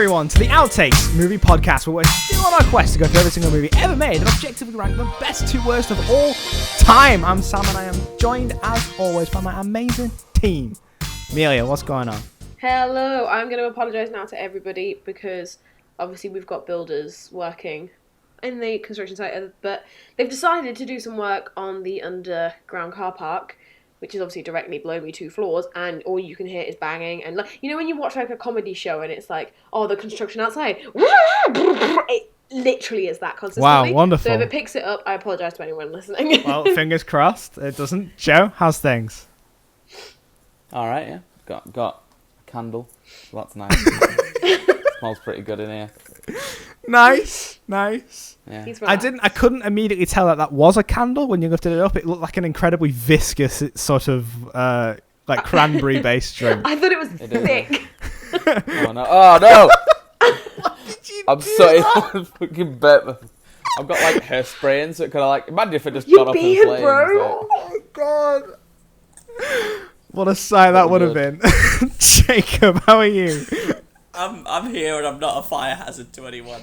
everyone to the Outtakes Movie Podcast, where we're still on our quest to go through every single movie ever made and objectively rank the best to worst of all time. I'm Sam and I am joined as always by my amazing team. Amelia, what's going on? Hello, I'm going to apologise now to everybody because obviously we've got builders working in the construction site, but they've decided to do some work on the underground car park, which is obviously directly below me 2 floors, and all you can hear is banging. And like, you know when you watch like a comedy show and it's like, oh, the construction outside, it literally is that constantly. Wow, wonderful. So if it picks it up, I apologise to anyone listening. Well, fingers crossed it doesn't. Joe, how's things? All right, yeah. Got a candle. So that's nice. Smells pretty good in here. Nice. Yeah. I couldn't immediately tell that was a candle when you lifted it up. It looked like an incredibly viscous sort of like cranberry based drink. I thought it was thick. Oh no! What did you I'm do sorry. that? Fucking bet. I've got like hairspray in, so it kind of like imagine if it just You got up in beard, flames. bro. Like, Oh my god. What a sight that would have been. Jacob, how are you? I'm here and I'm not a fire hazard to anyone.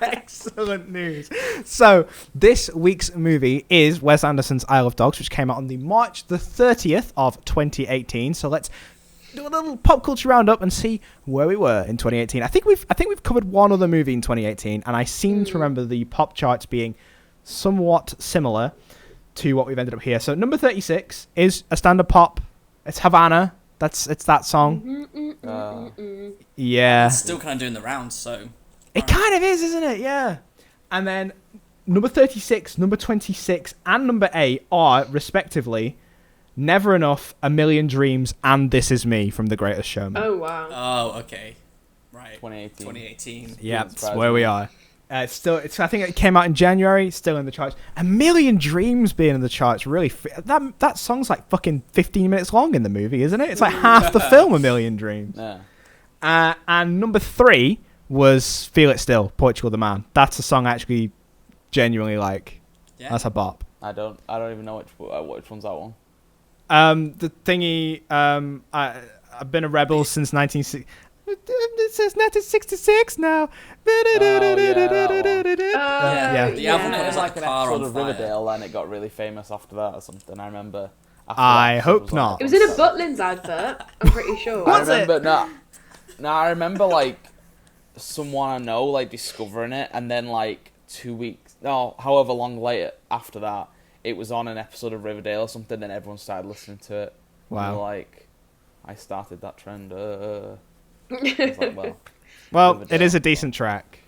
Excellent news. So, this week's movie is Wes Anderson's Isle of Dogs, which came out on the March the 30th of 2018. So let's do a little pop culture roundup and see where we were in 2018. I think we've covered one other movie in 2018, and I seem to remember the pop charts being somewhat similar to what we've ended up here. So number 36 is a standard pop. It's Havana. It's that song. Yeah. It's still kind of doing the rounds, so... It kind of is, isn't it? Yeah. And then number 36, number 26, and number 8 are, respectively, Never Enough, A Million Dreams, and This Is Me from The Greatest Showman. Oh, wow. Oh, okay. Right. 2018. Yeah, that's where we are. I think it came out in January, still in the charts. A Million Dreams being in the charts, really. That song's like fucking 15 minutes long in the movie, isn't it? It's like half the film, A Million Dreams. Yeah. And number 3 was Feel It Still, Portugal the Man. That's a song I actually genuinely like. Yeah. That's a bop. I don't even know which one's that one. The thingy, I've been a rebel since 1960. It says 1966 now. Yeah. The album It was was like like an Car episode on of Fire. Riverdale, and it got really famous after that or something. I remember. After I that, hope was on not. It was in a Butlins advert, I'm pretty sure. What? I remember I remember like someone I know like discovering it, and then like 2 weeks, however long later after that, it was on an episode of Riverdale or something, and everyone started listening to it. Wow. And, like, I started that trend. I was like, Well, Riverdale. it is a decent track.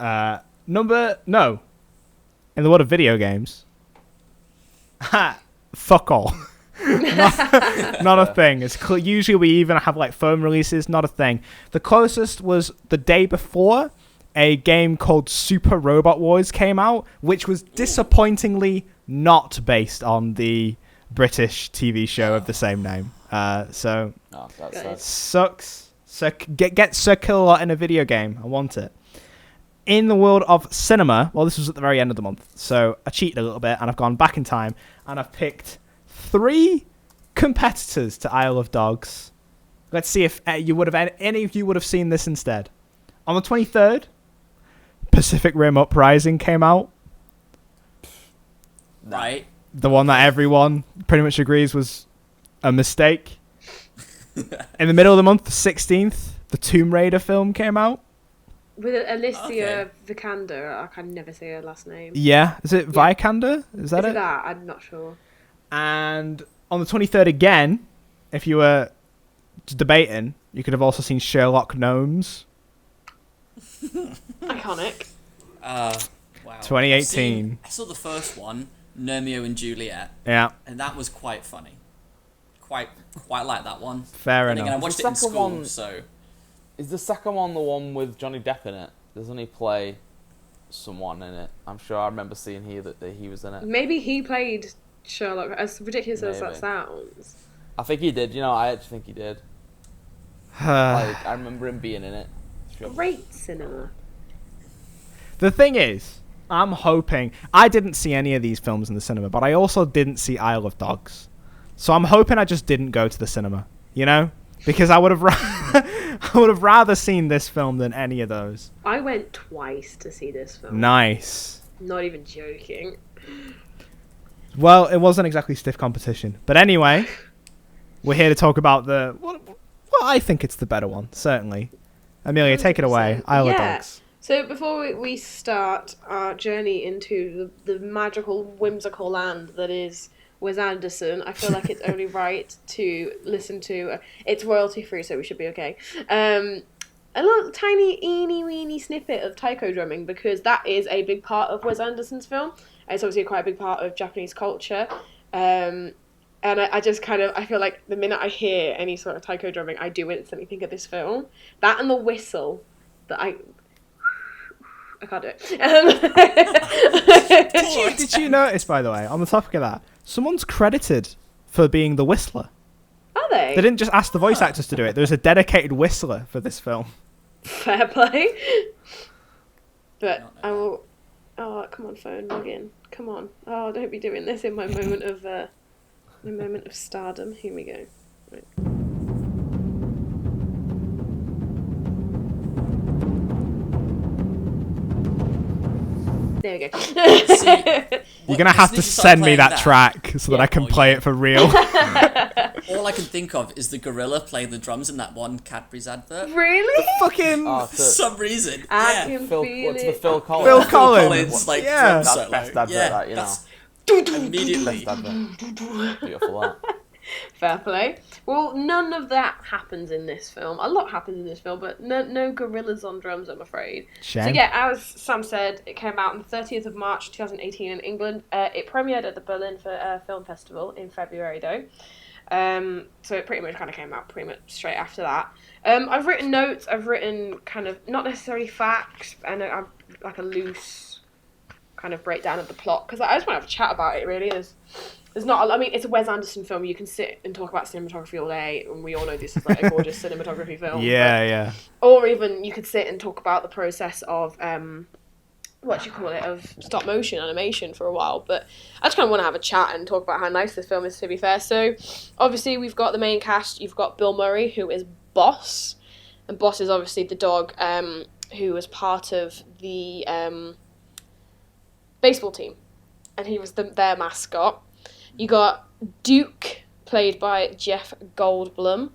In the world of video games, fuck all. not a thing. Usually we even have like phone releases, not a thing. The closest was the day before a game called Super Robot Wars came out, which was disappointingly not based on the British TV show of the same name. So that's sucks. So get Sir Kill-A-Lot in a video game. I want it. In the world of cinema, well, this was at the very end of the month, so I cheated a little bit and I've gone back in time and I've picked 3 competitors to Isle of Dogs. Let's see if any of you would have seen this instead. On the 23rd, Pacific Rim Uprising came out. Right. The one that everyone pretty much agrees was a mistake. In the middle of the month, the 16th, the Tomb Raider film came out. With Alicia Vikander, I can never say her last name. Yeah. Is it Vikander? Is that it? That? I'm not sure. And on the 23rd again, if you were debating, you could have also seen Sherlock Gnomes. Iconic. Wow. 2018. I saw the first one, Romeo and Juliet, Yeah. and that was quite funny. Quite like that one. Fair And again, I enough. watched The it in second school, one- so... Is the second one the one with Johnny Depp in it? Doesn't he play someone in it? I'm sure I remember seeing that he was in it. Maybe he played Sherlock, as ridiculous as that Maybe. sounds. I think he did. I actually think he did. Like, I remember him being in it. Sure. Great cinema. The thing is, I'm hoping... I didn't see any of these films in the cinema, but I also didn't see Isle of Dogs. So I'm hoping I just didn't go to the cinema, you know? because I would have I would have rather seen this film than any of those. I went twice to see this film. Nice. Not even joking. Well, it wasn't exactly stiff competition, but anyway, we're here to talk about well, I think it's the better one, certainly. Amelia, take it away. 100%. Isle of Yeah. Dogs. So before we start our journey into the magical, whimsical land that is Wes Anderson, I feel like it's only right to listen to... it's royalty-free, so we should be okay. A little tiny, eeny-weeny snippet of taiko drumming, because that is a big part of Wes Anderson's film. It's obviously quite a big part of Japanese culture. And I just kind of... I feel like the minute I hear any sort of taiko drumming, I do instantly think of this film. That and the whistle that I can't do it. Did you notice, by the way, on the topic of that, someone's credited for being the whistler? Are they? They didn't just ask the voice actors to do it. There's a dedicated whistler for this film. Fair play. But I will... Oh, come on, phone, log in. Come on. Oh, don't be doing this in my moment of stardom. Here we go. Right. There we go. You're going to have to send me that track so that I can play it for real. All I can think of is the gorilla playing the drums in that one Cadbury's advert. Really? Fucking For some reason. I Yeah. can Phil, feel what's it. the Phil Collins? Phil Collins, Collins. like, Yeah. drum That's solo. best advert, Yeah, that, you know. that's immediately. Best advert. Beautiful, that. Fair play. Well, none of that happens in this film. A lot happens in this film, but no gorillas on drums, I'm afraid. Shame. So yeah, as Sam said, it came out on the 30th of March 2018 in England. It premiered at the Berlin Film Festival in February, though. So it pretty much kind of came out pretty much straight after that. I've written notes. I've written kind of not necessarily facts, and I'm like a loose kind of breakdown of the plot, because I just want to have a chat about it. Really, there's not. I mean, it's a Wes Anderson film. You can sit and talk about cinematography all day, and we all know this is like a gorgeous cinematography film. Yeah. Or even you could sit and talk about the process of of stop motion animation for a while. But I just kind of want to have a chat and talk about how nice this film is, to be fair. So obviously we've got the main cast. You've got Bill Murray, who is Boss, and Boss is obviously the dog who was part of the baseball team, and he was their mascot. You got Duke, played by Jeff Goldblum.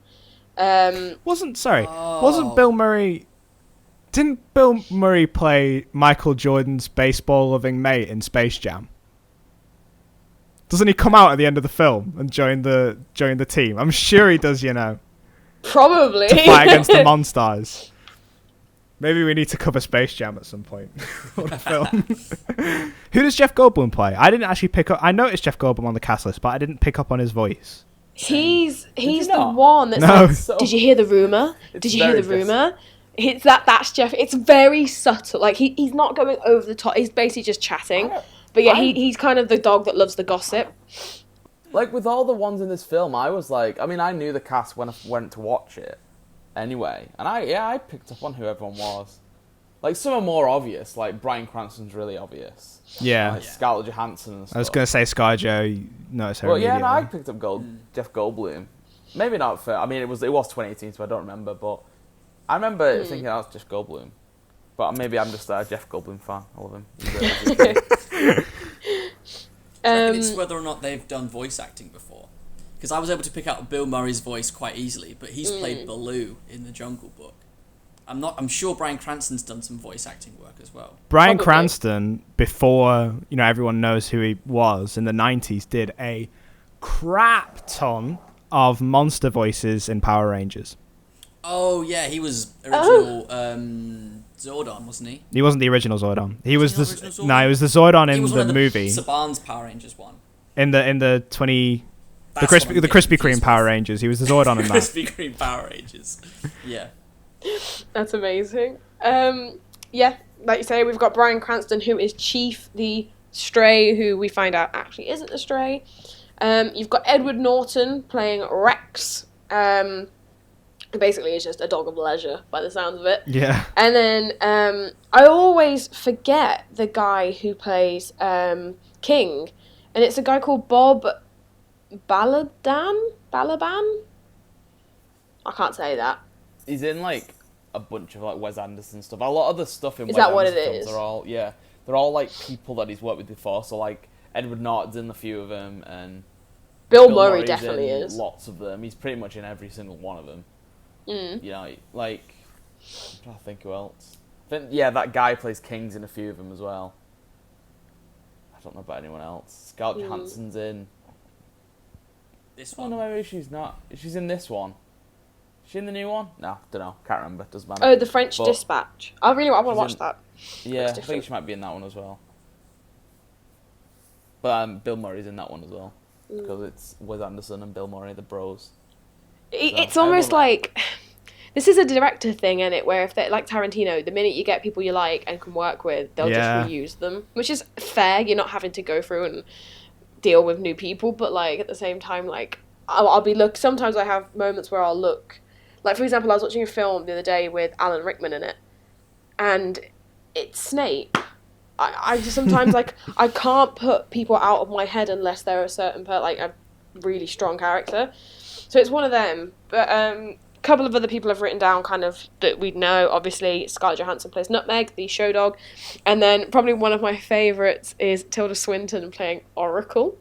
Wasn't Bill Murray... Didn't Bill Murray play Michael Jordan's baseball-loving mate in Space Jam? Doesn't he come out at the end of the film and join the team? I'm sure he does, you know. Probably. To fight against the Monstars. Maybe we need to cover Space Jam at some point on the film. Who does Jeff Goldblum play? I didn't actually pick up... I noticed Jeff Goldblum on the cast list, but I didn't pick up on his voice. He's the not? one that's No. like, did you hear the rumour? Did you hear the rumour? It's that's Jeff. It's very subtle. Like he's not going over the top. He's basically just chatting. But yeah, he's kind of the dog that loves the gossip. Like, with all the ones in this film, I was like... I mean, I knew the cast when I went to watch it anyway. And I picked up on who everyone was. Like, some are more obvious. Like, Bryan Cranston's really obvious. Yeah. Like, Scarlett Johansson and stuff. I was going to say ScarJo. You notice her Well, yeah, immediately. no, I picked up Jeff Goldblum. Maybe not for... I mean, it was 2018, so I don't remember, but... I remember thinking that was Jeff Goldblum. But maybe I'm just a Jeff Goldblum fan. I love him. He's great. I reckon it's whether or not they've done voice acting before. Because I was able to pick out Bill Murray's voice quite easily, but he's played Baloo in the Jungle Book. I'm sure Bryan Cranston's done some voice acting work as well. Bryan Probably. Cranston, before everyone knows who he was in the 90s, did a crap ton of monster voices in Power Rangers. Oh yeah, he was original Zordon, wasn't he? He wasn't the original Zordon. He was he the not original Zordon? no, he was the Zordon He in was the one of movie. Saban's Power Rangers one. In the That's Krispy what I'm getting Krispy Kreme confused Power with. Rangers. He was the Zordon in that. Krispy Kreme Power Rangers. Yeah. That's amazing. Yeah, like you say, we've got Bryan Cranston, who is Chief, the stray, who we find out actually isn't a stray. You've got Edward Norton playing Rex. Basically, it's just a dog of leisure, by the sounds of it. Yeah. And then I always forget the guy who plays King, and it's a guy called Bob Balaban. I can't say that. He's in like a bunch of like Wes Anderson stuff. A lot of the stuff in Is Wes that what Anderson it films is? are all they're all like people that he's worked with before. So like Edward Norton's in a few of them, and Bill Murray Murray's definitely in is. lots of them. He's pretty much in every single one of them. You know, like I'm trying to think who else. That guy plays Kings in a few of them as well. I don't know about anyone else. Scarlett Johansson's in. This Oh one. no, maybe she's not. She's in this one. Is she in the new one? No, don't know. Can't remember. Doesn't matter. Oh, The French But- Dispatch. I want to She's watch in- that. Yeah, I Looks think different. she might be in that one as well. But Bill Murray's in that one as well. Because it's Wes Anderson and Bill Murray, the bros. It's So, I almost love it. like this is a director thing, isn't it? Where if they like Tarantino, the minute you get people you like and can work with, they'll Yeah. just reuse them, which is fair. You're not having to go through and deal with new people, but like at the same time, like I'll be sometimes I have moments where I'll look, like for example, I was watching a film the other day with Alan Rickman in it, and it's Snape. I just sometimes like I can't put people out of my head unless they're a certain like a really strong character. So it's one of them. But a couple of other people have written down kind of that we know. Obviously, Scarlett Johansson plays Nutmeg, the show dog, and then probably one of my favourites is Tilda Swinton playing Oracle,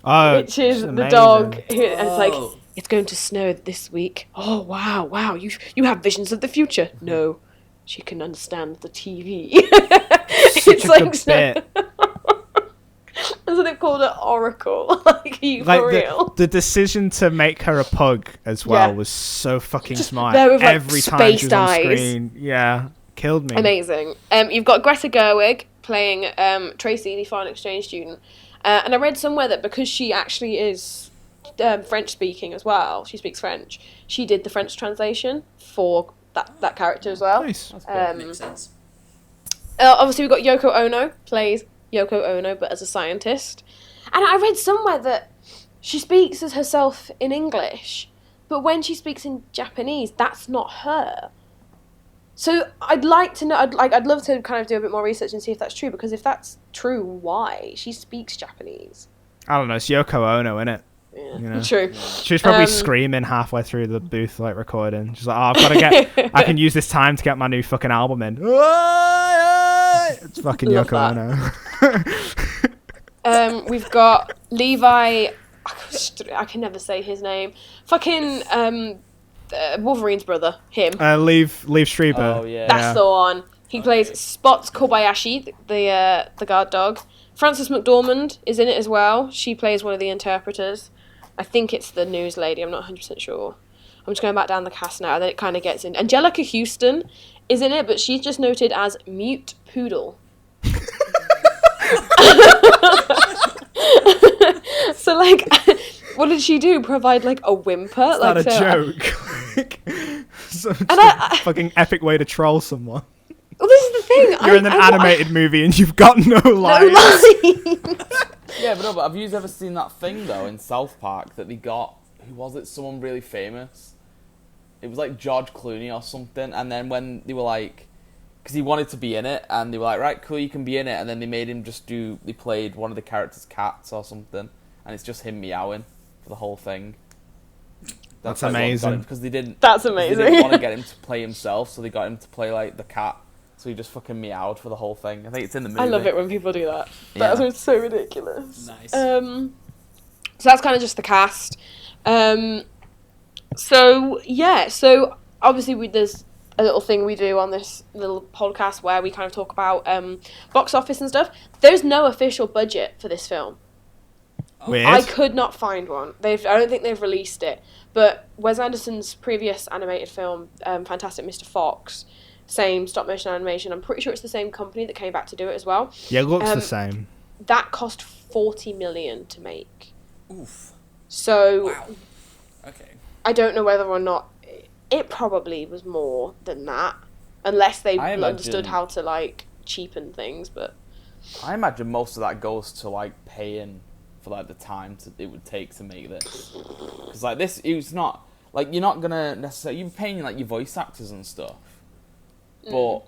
Oh, which is it's the amazing. dog. And it's like Oh. it's going to snow this week. Oh wow! You have visions of the future. No, she can understand the TV. Such a good bit. That's what they called it, Oracle. Like, are you Like for real? the decision to make her a pug as well Yeah. was so fucking Just smart. there with, like, Every time she was spaced on eyes. screen, yeah, killed me. Amazing. You've got Greta Gerwig playing Tracy, the foreign exchange student. And I read somewhere that because she actually is French speaking as well, she speaks French, she did the French translation for that character as well. Nice. That's good. Makes sense. Obviously, we've got Yoko Ono, plays Yoko Ono, but as a scientist. And I read somewhere that she speaks as herself in English, but when she speaks in Japanese, that's not her. So I'd like to know. I'd love to kind of do a bit more research and see if that's true. Because if that's true, why she speaks Japanese? I don't know. It's Yoko Ono, innit? Yeah, You know. true. She was probably Um, screaming halfway through the booth, like recording. She's like, "Oh, I've got to get. I can use this time to get my new fucking album in." It's fucking Love Yoko Ono. We've got Levi. I can never say his name. Fucking Wolverine's brother. Him. Leave Strieber. Oh, yeah. That's the one. He plays Spots Kobayashi, the guard dog. Frances McDormand is in it as well. She plays one of the interpreters. I think it's the news lady. I'm not 100% sure. I'm just going back down the cast now. Then it kind of gets in. Angelica Houston is in it, but she's just noted as mute poodle. So, like, what did she do? Provide, like, a whimper? It's like, not a so, joke. Like, some I- fucking epic way to troll someone. Well, this is the thing. You're in an animated movie and you've got no No lines. lines. Yeah, but have you ever seen that thing though in South Park that they got? Who was it? Someone really famous. It was like George Clooney or something. And then when they were like, because he wanted to be in it, and they were like, right, cool, you can be in it. And then they made him they played one of the characters' cats or something, and it's just him meowing for the whole thing. That's like what got amazing. him, because they didn't. That's They amazing. didn't want to get him to play himself, so they got him to play like the cat. So he just fucking meowed for the whole thing. I think it's in the movie. I love it when people do that. Yeah. That's so ridiculous. Nice. So that's kind of just the cast. So obviously there's a little thing we do on this little podcast where we kind of talk about box office and stuff. There's no official budget for this film. Weird. I could not find one. I don't think they've released it. But Wes Anderson's previous animated film, Fantastic Mr. Fox, same stop motion animation. I'm pretty sure it's the same company that came back to do it as well. Yeah, it looks Um, the same. That cost $40 million to make. Oof. So Wow. Okay. I don't know whether or not it probably was more than that, unless they I understood imagine- how to like cheapen things. But I imagine most of that goes to like paying for like the time it would take to make this. Because like this, it's not like you're not gonna necessarily you're paying like your voice actors and stuff, but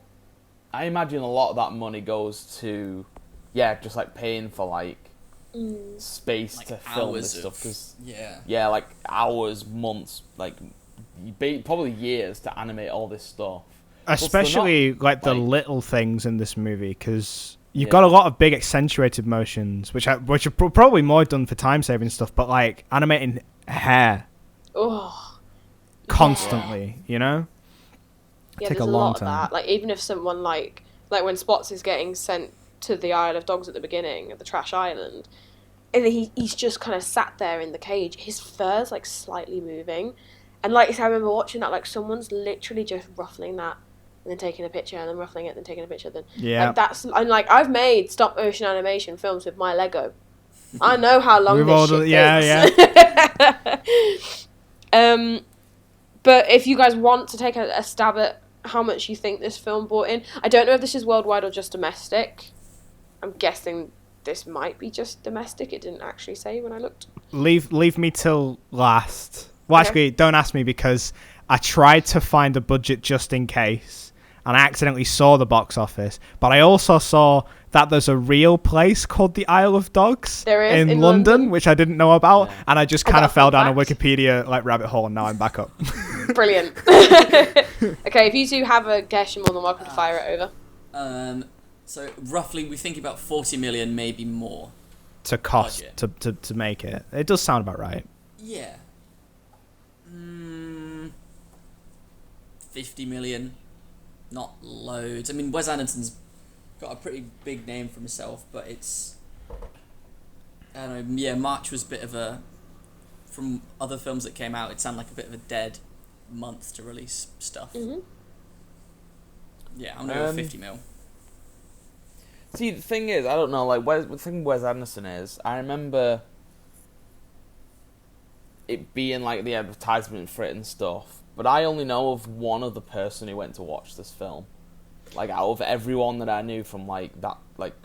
I imagine a lot of that money goes to just like paying for like space Like to film hours this stuff. Because yeah. like hours, months, like probably years to animate all this stuff. Especially like the little things in this movie, because you've got a lot of big accentuated motions, which are probably more done for time saving stuff, but like animating hair constantly, you know? Yeah, Take there's a a long lot time. of that. Like, even if someone like when Spots is getting sent to the Isle of Dogs at the beginning, at the Trash Island, and he's just kind of sat there in the cage, his fur's like slightly moving, and like I remember watching that, like someone's literally just ruffling that and then taking a picture and then ruffling it and then taking a picture. Then and like I've made stop motion animation films with my Lego. I know how long this shit takes. But if you guys want to take a stab at how much you think this film brought in, I don't know if this is worldwide or just domestic. I'm guessing this might be just domestic. It didn't actually say when I looked. Leave me till last. Well, actually, don't ask me, because I tried to find a budget just in case, and I accidentally saw the box office. But I also saw that there's a real place called the Isle of Dogs in London, which I didn't know about, and I just kind of fell down a Wikipedia like rabbit hole, and now I'm back up. Brilliant. Okay, if you two have a guess, you're more than welcome to fire it over. So roughly, we think about 40 million, maybe more. To cost to make it. It does sound about right. Yeah. 50 million. Not loads. I mean, Wes Anderson's got a pretty big name for himself, but it's... I don't know, yeah, March was a bit of a... From other films that came out, it sounded like a bit of a dead month to release stuff. Mm-hmm. Yeah, I'm going to go 50 mil. See, the thing is, I don't know, like, the thing Wes Anderson is, I remember it being, like, the advertisement for it and stuff, but I only know of one other person who went to watch this film. Like, out of everyone that I knew from, like, that, like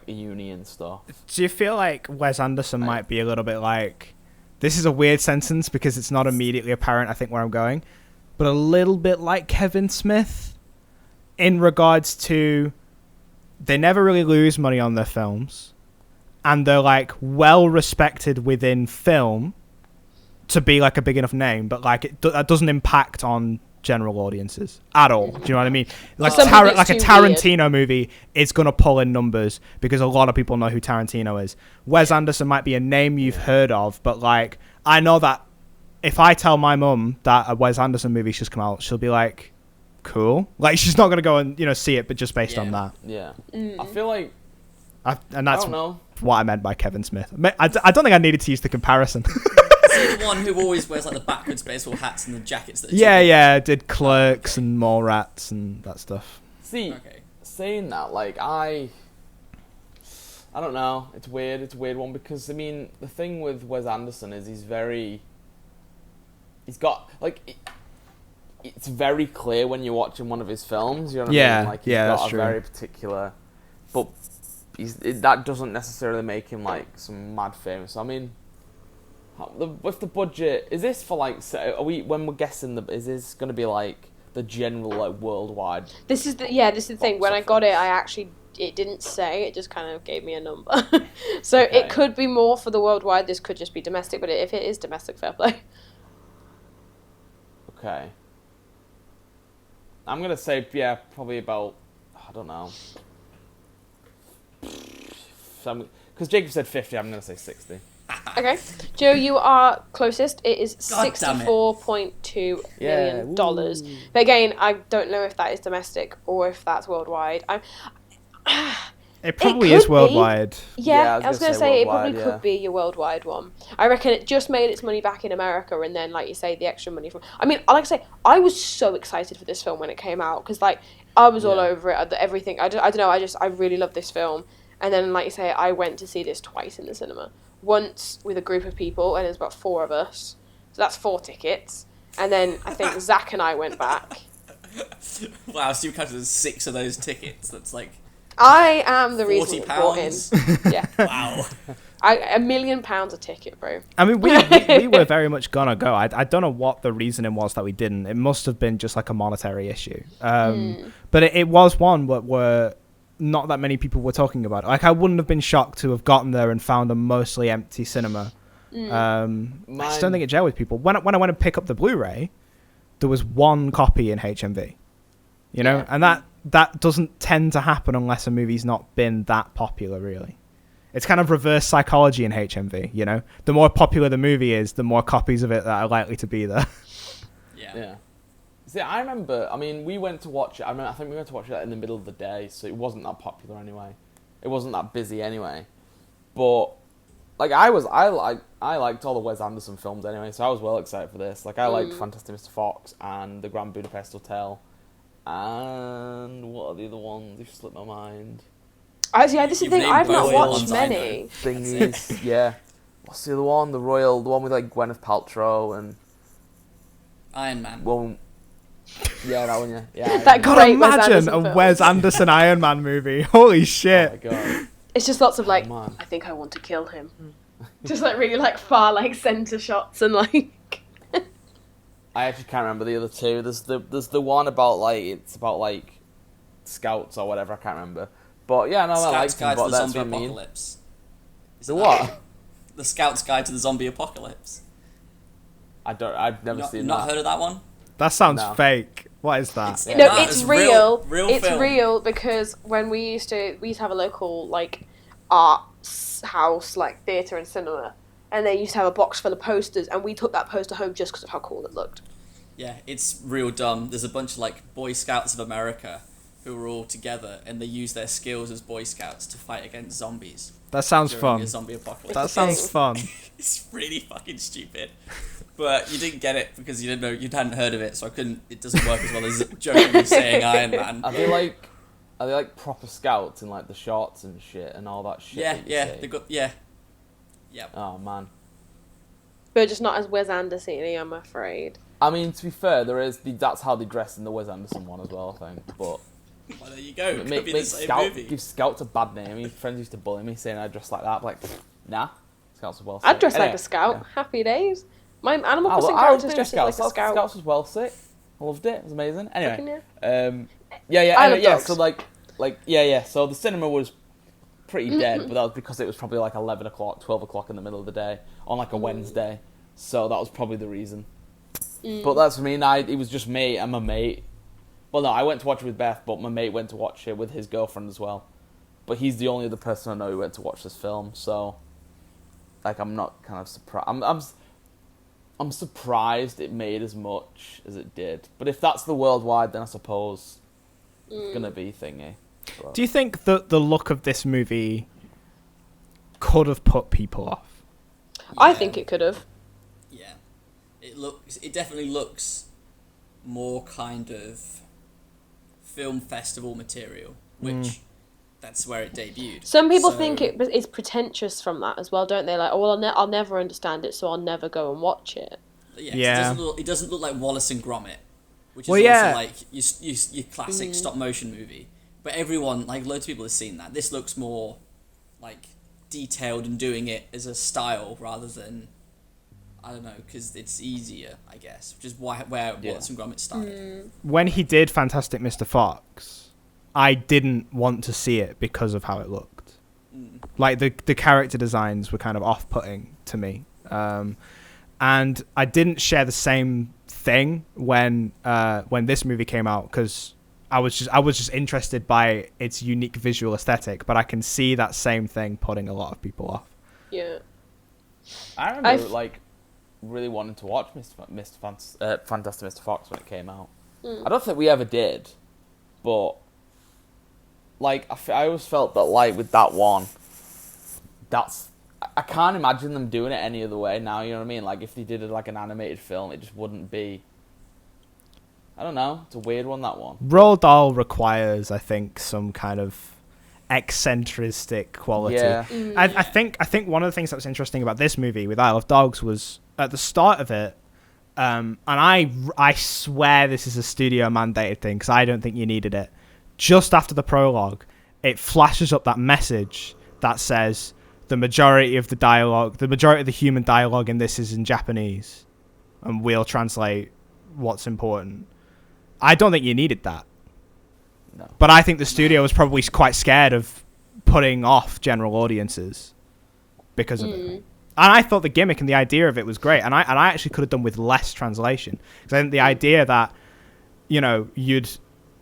uni and stuff. Do you feel like Wes Anderson might be a little bit like... This is a weird sentence because it's not immediately apparent, I think, where I'm going, but a little bit like Kevin Smith in regards to... They never really lose money on their films, and they're like well respected within film to be like a big enough name, but like that doesn't impact on general audiences at all. Do you know what I mean? Like like a Tarantino movie is gonna pull in numbers because a lot of people know who Tarantino is. Wes Anderson might be a name you've heard of, but like I know that if I tell my mum that a Wes Anderson movie's just come out, she'll be like, cool. Like she's not gonna go and see it, but just based on that. Yeah. I feel like and that's what I meant by Kevin Smith. I don't think I needed to use the comparison. Is he the one who always wears like the backwards baseball hats and the jackets that did Clerks and Mallrats and that stuff. See, saying that, like I don't know, it's weird. It's a weird one because I mean the thing with Wes Anderson is he's got like it's very clear when you're watching one of his films. You know what I mean? Like he's got a very particular, but that doesn't necessarily make him like some mad famous. I mean, with the budget, is this for like? Are we when we're guessing is this going to be like the general like worldwide? This is the thing. When I got it, it didn't say. It just kind of gave me a number. So it could be more for the worldwide. This could just be domestic. But if it is domestic, fair play. Okay. I'm gonna say probably about I don't know. Because Jacob said 50, I'm gonna say 60. Okay, Joe, you are closest. It is $64.2 million. But again, I don't know if that is domestic or if that's worldwide. It probably is worldwide. Yeah, I was going to say it probably could be your worldwide one. I reckon it just made its money back in America, and then, like you say, the extra money from... I mean, like I say, I was so excited for this film when it came out, because, like, I was all over it, everything. I don't know, I really love this film. And then, like you say, I went to see this twice in the cinema. Once with a group of people, and there's about 4 of us. So that's 4 tickets. And then I think Zach and I went back. Wow, so you counted 6 of those tickets. That's like... I am the reason it brought in. Yeah. Wow. £1 million a ticket, bro. I mean, we were very much gonna go. I don't know what the reasoning was that we didn't. It must have been just like a monetary issue. But it was one where not that many people were talking about it. Like, I wouldn't have been shocked to have gotten there and found a mostly empty cinema. I just don't think it gelled with people. When I went and pick up the Blu-ray, there was one copy in HMV. You know, and that doesn't tend to happen unless a movie's not been that popular, really. It's kind of reverse psychology in HMV, you know? The more popular the movie is, the more copies of it that are likely to be there. Yeah. See, I remember, we went to watch it. I think we went to watch it in the middle of the day, so it wasn't that popular anyway. It wasn't that busy anyway. But, like, I liked all the Wes Anderson films anyway, so I was well excited for this. Like, I liked Fantastic Mr. Fox and The Grand Budapest Hotel. And what are the other ones? They've slipped my mind. Actually, this is the thing. I've not watched ones I know. many. Thingies, yeah. What's the other one? The one with like Gwyneth Paltrow and Iron Man. well, yeah, that one, yeah. That God, great Wes imagine Anderson a film. Wes Anderson Iron Man movie. Holy Oh shit. my god. It's just lots of like, man. I think I want to kill him. Just like really like far like center shots and like. I actually can't remember the other two. There's the one about it's about like scouts or whatever. I can't remember. But yeah, no, I Scout's liked Guide them. to But the that's Zombie what I mean. Apocalypse. The what? The Scout's Guide to the Zombie Apocalypse. I've never seen Not that. heard of that one? That sounds No. fake. What is that? It's- No, Nah, it's it's real. real It's film. real because when we used to have a local like arts house, like theatre and cinema, and they used to have a box full of posters, and we took that poster home just because of how cool it looked. Yeah, it's real dumb. There's a bunch of like Boy Scouts of America who are all together, and they use their skills as Boy Scouts to fight against zombies That sounds during fun. a zombie apocalypse. That sounds fun. It's really fucking stupid. But you didn't get it because you hadn't heard of it, so it doesn't work as well as jokingly saying Iron Man. Are they like proper scouts in like the shorts and shit and all that shit? that you see? They got yeah. Oh man. But just not as Wes Anderson-y, I'm afraid. I mean, to be fair, that's how they dress in the Wes Anderson one as well, I think. But Well, there you go. It could be the same movie. give Scouts a bad name. I mean, friends used to bully me saying I dressed like that. But like, nah, Scouts are well sick. I'd dress like Anyway, a scout. yeah. Happy days. My Animal Oh, Crossing well, I was character's doing dressed like a Scouts. scout. Scouts was well sick. I loved it. It was amazing. Anyway, Fucking yeah. I Anyway, love yeah. dogs. So yeah. So the cinema was pretty dead, but that was because it was probably like 11 o'clock, 12 o'clock in the middle of the day on like a Wednesday. So that was probably the reason. But that's for me. It was just me and my mate. Well, no, I went to watch it with Beth, but my mate went to watch it with his girlfriend as well. But he's the only other person I know who went to watch this film, so like I'm not kind of surprised. I'm surprised it made as much as it did. But if that's the worldwide, then I suppose it's gonna be thingy. But Do you think that the look of this movie could have put people off? I think it could have. Yeah, it definitely looks more kind of film festival material, which that's where it debuted. Some people So- think it's pretentious from that as well, don't they? Like, oh, well, I'll never understand it, so I'll never go and watch it. Yeah, 'cause Yeah. it doesn't look like Wallace and Gromit, which is Well, yeah. also like your classic stop motion movie. But everyone, like loads of people have seen that. This looks more like detailed and doing it as a style rather than, I don't know, because it's easier, I guess, which is where Wallace and Gromit started. When he did Fantastic Mr. Fox, I didn't want to see it because of how it looked. Like the character designs were kind of off-putting to me. And I didn't share the same thing when this movie came out because I was just interested by its unique visual aesthetic, but I can see that same thing putting a lot of people off. Yeah. I remember really wanting to watch Fantastic Mr. Fox when it came out. I don't think we ever did, but like I always felt that like with that one, I can't imagine them doing it any other way now. You know what I mean? Like if they did it like an animated film, it just wouldn't be. I don't know. It's a weird one, that one. Roald Dahl requires, I think, some kind of eccentric quality. Yeah. I think one of the things that was interesting about this movie with Isle of Dogs was at the start of it, and I swear this is a studio mandated thing because I don't think you needed it. Just after the prologue, it flashes up that message that says the majority of the human dialogue in this is in Japanese, and we'll translate what's important. I don't think you needed that. No. But I think the studio was probably quite scared of putting off general audiences because of it. And I thought the gimmick and the idea of it was great. And I actually could have done with less translation. Because I think the idea that, you know,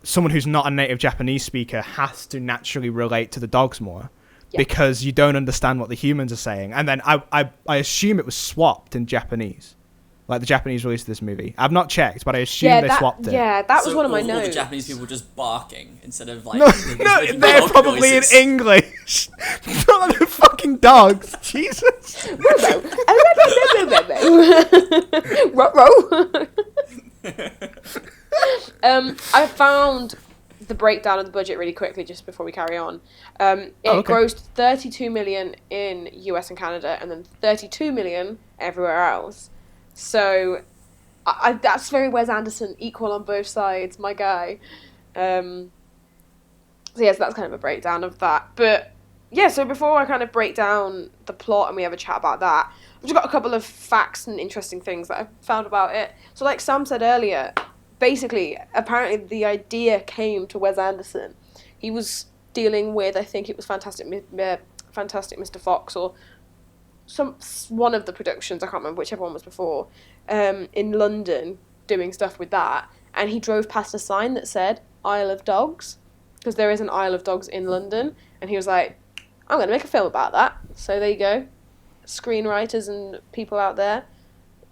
someone who's not a native Japanese speaker has to naturally relate to the dogs more. Yeah. Because you don't understand what the humans are saying. And then I assume it was swapped in Japanese. Like the Japanese release of this movie. I've not checked, but I assume they swapped it. Yeah, that was one of my notes. All the Japanese people just barking instead of like... No, they're probably noises. in English. Not like they're fucking dogs. Jesus. I found the breakdown of the budget really quickly just before we carry on. It grossed 32 million in US and Canada, and then 32 million everywhere else. So that's very Wes Anderson, equal on both sides, my guy. So yes, that's kind of a breakdown of that. But yeah, so before I kind of break down the plot and we have a chat about that, I've just got a couple of facts and interesting things that I found about it. So like Sam said earlier, basically, apparently the idea came to Wes Anderson. He was dealing with, I think it was Fantastic Mr. Fox or one of the productions, I can't remember whichever one was before, in London, doing stuff with that, and he drove past a sign that said Isle of Dogs, because there is an Isle of Dogs in London, and he was like, I'm going to make a film about that. So there you go, screenwriters and people out there,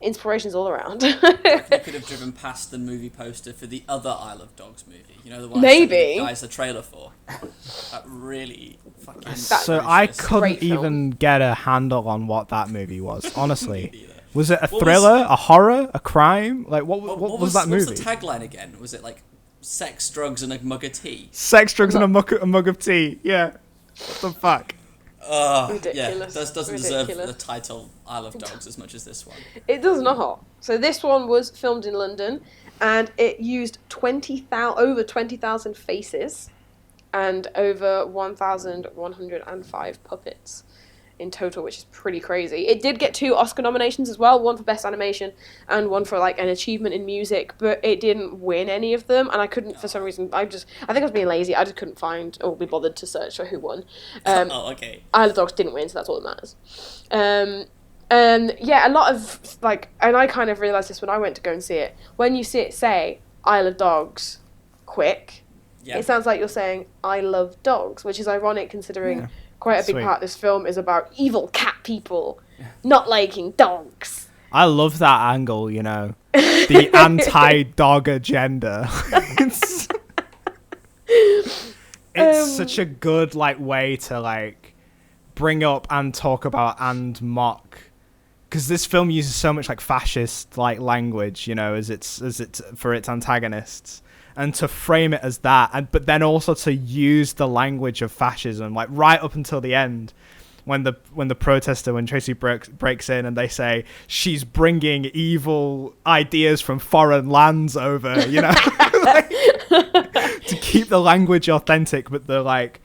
inspirations all around. You could have driven past the movie poster for the other Isle of Dogs movie, you know, the one maybe the guys the trailer for. That really fucking... So I couldn't even get a handle on what that movie was, honestly. Was it a thriller, a horror, a crime? Like, what was that movie? What was the tagline again? Was it like sex, drugs, and a mug of tea? Sex, drugs, and a mug of tea. Yeah. What the fuck? Ridiculous. Yeah, this doesn't deserve the title Isle of Dogs as much as this one. It does not. So this one was filmed in London, and it used over 20,000 faces and over 1,105 puppets in total, which is pretty crazy. It did get 2 Oscar nominations as well, one for Best Animation and one for like an achievement in music, but it didn't win any of them, and I couldn't, for some reason, I think I was being lazy, I just couldn't find or be bothered to search for who won. Okay. Isle of Dogs didn't win, so that's all that matters. And yeah, a lot of like, and I kind of realised this when I went to go and see it, when you see it say Isle of Dogs quick, it sounds like you're saying I love dogs, which is ironic considering quite a big part of this film is about evil cat people not liking dogs. I love that angle, you know, the anti-dog agenda. It's such a good like way to like bring up and talk about and mock, because this film uses so much like fascist like language, you know, as it's for its antagonists. And to frame it as that, but then also to use the language of fascism, like right up until the end, when the protester, when Tracy breaks in and they say she's bringing evil ideas from foreign lands over, you know, like, to keep the language authentic, but the like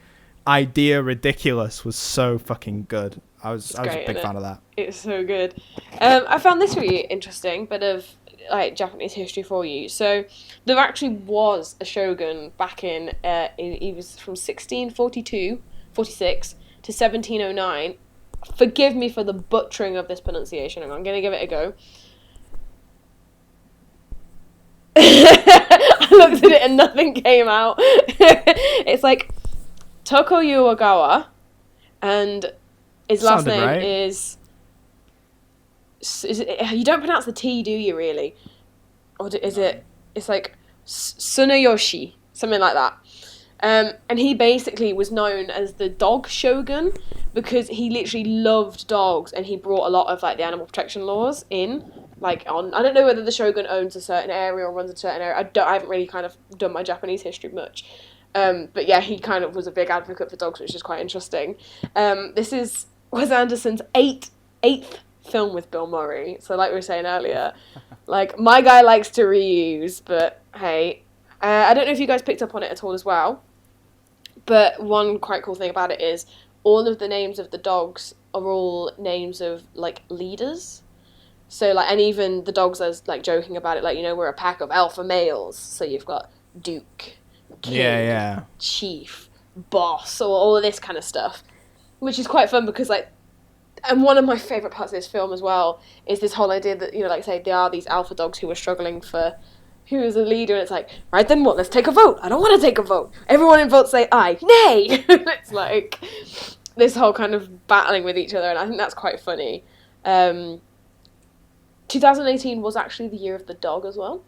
idea ridiculous, was so fucking good. I was a big fan of that. It's so good. I found this really interesting, bit of like Japanese history for you. So there actually was a shogun back in he was from 1646 to 1709. Forgive me for the butchering of this pronunciation. I'm going to give it a go. I looked at it and nothing came out. It's like Tokugawa, and his last name right. is it, you don't pronounce the T, do you, really? Or is it... It's like Tsunayoshi, something like that. And he basically was known as the dog shogun because he literally loved dogs, and he brought a lot of like the animal protection laws in. Like on, I don't know whether the shogun owns a certain area or runs a certain area. I haven't really kind of done my Japanese history much. But yeah, he kind of was a big advocate for dogs, which is quite interesting. This is Wes Anderson's eighth film with Bill Murray. So like we were saying earlier, like my guy likes to reuse, but hey, I don't know if you guys picked up on it at all as well, but one quite cool thing about it is all of the names of the dogs are all names of like leaders. So like, and even the dogs are like joking about it, like, you know, we're a pack of alpha males, so you've got Duke, King, Chief, Boss, or all of this kind of stuff, which is quite fun because like And one of my favourite parts of this film as well is this whole idea that, like I say, there are these alpha dogs who are struggling for who is a leader, and it's like, right then what, let's take a vote. I don't want to take a vote. Everyone in vote say aye. Nay! It's like this whole kind of battling with each other, and I think that's quite funny. 2018 was actually the year of the dog as well.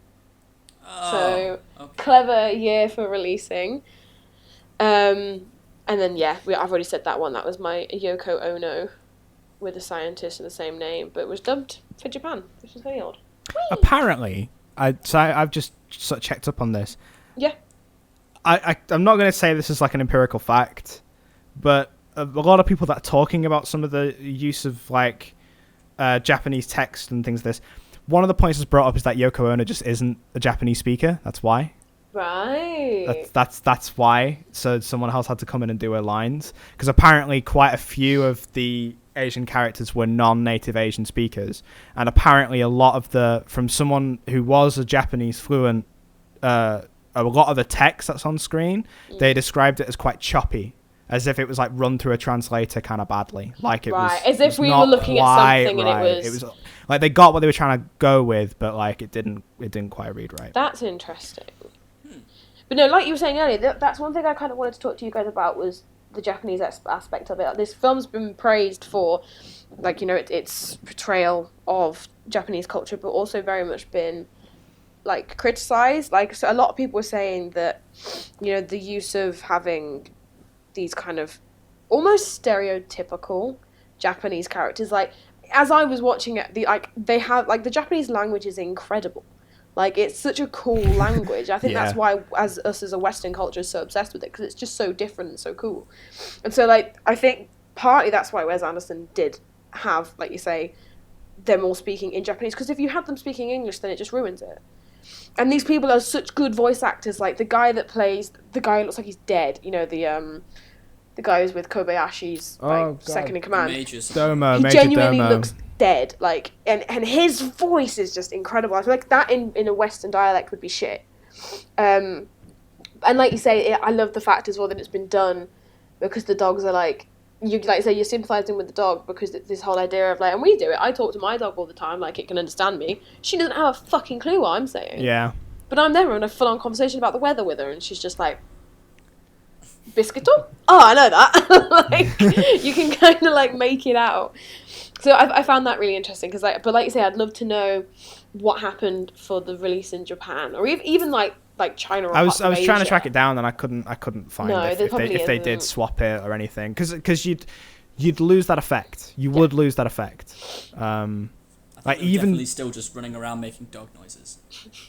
So, clever year for releasing. And then, I've already said that one. That was my Yoko Ono with a scientist in the same name, but it was dubbed for Japan, which is very odd. Whee! Apparently, I've just sort of checked up on this. Yeah. I'm not going to say this is like an empirical fact, but a lot of people that are talking about some of the use of like Japanese text and things like this, one of the points that's brought up is that Yoko Ono just isn't a Japanese speaker. That's why. Right. That's why. So someone else had to come in and do her lines, because apparently quite a few of the Asian characters were non-native Asian speakers, and apparently a lot of from someone who was a Japanese fluent, a lot of the text that's on screen, they described it as quite choppy, as if it was like run through a translator kind of badly, like it was as if we were looking at something right. and it was like they got what they were trying to go with, but like it didn't quite read right. That's interesting. But no, like you were saying earlier, that's one thing I kind of wanted to talk to you guys about, was the Japanese aspect of it. This film's been praised for, like, its portrayal of Japanese culture, but also very much been, like, criticised. Like, so a lot of people were saying that, the use of having these kind of almost stereotypical Japanese characters, like, as I was watching it, the Japanese language is incredible. Like, it's such a cool language. I think that's why, as a Western culture, is so obsessed with it, because it's just so different and so cool. And so, like, I think partly that's why Wes Anderson did have, like you say, them all speaking in Japanese, because if you had them speaking English, then it just ruins it. And these people are such good voice actors. Like, the guy that plays, the guy who looks like he's dead, the guy who's with Kobayashi's second in command. Major genuinely looks dead. Like, and his voice is just incredible. I feel like that in a Western dialect would be shit. And like you say, I love the fact as well that it's been done because the dogs are like, you're sympathising with the dog, because it's this whole idea of like, and we do it. I talk to my dog all the time, like it can understand me. She doesn't have a fucking clue what I'm saying. Yeah. But I'm there in a full-on conversation about the weather with her, and she's just like, Biscuito? Oh, I know that. Like, you can kind of like make it out. So I found that really interesting, because but like you say, I'd love to know what happened for the release in Japan, or even like China or I was Asia. trying to track it down, and I couldn't find if they did swap it or anything, because you'd lose that effect. You would lose that effect. Like definitely still just running around making dog noises,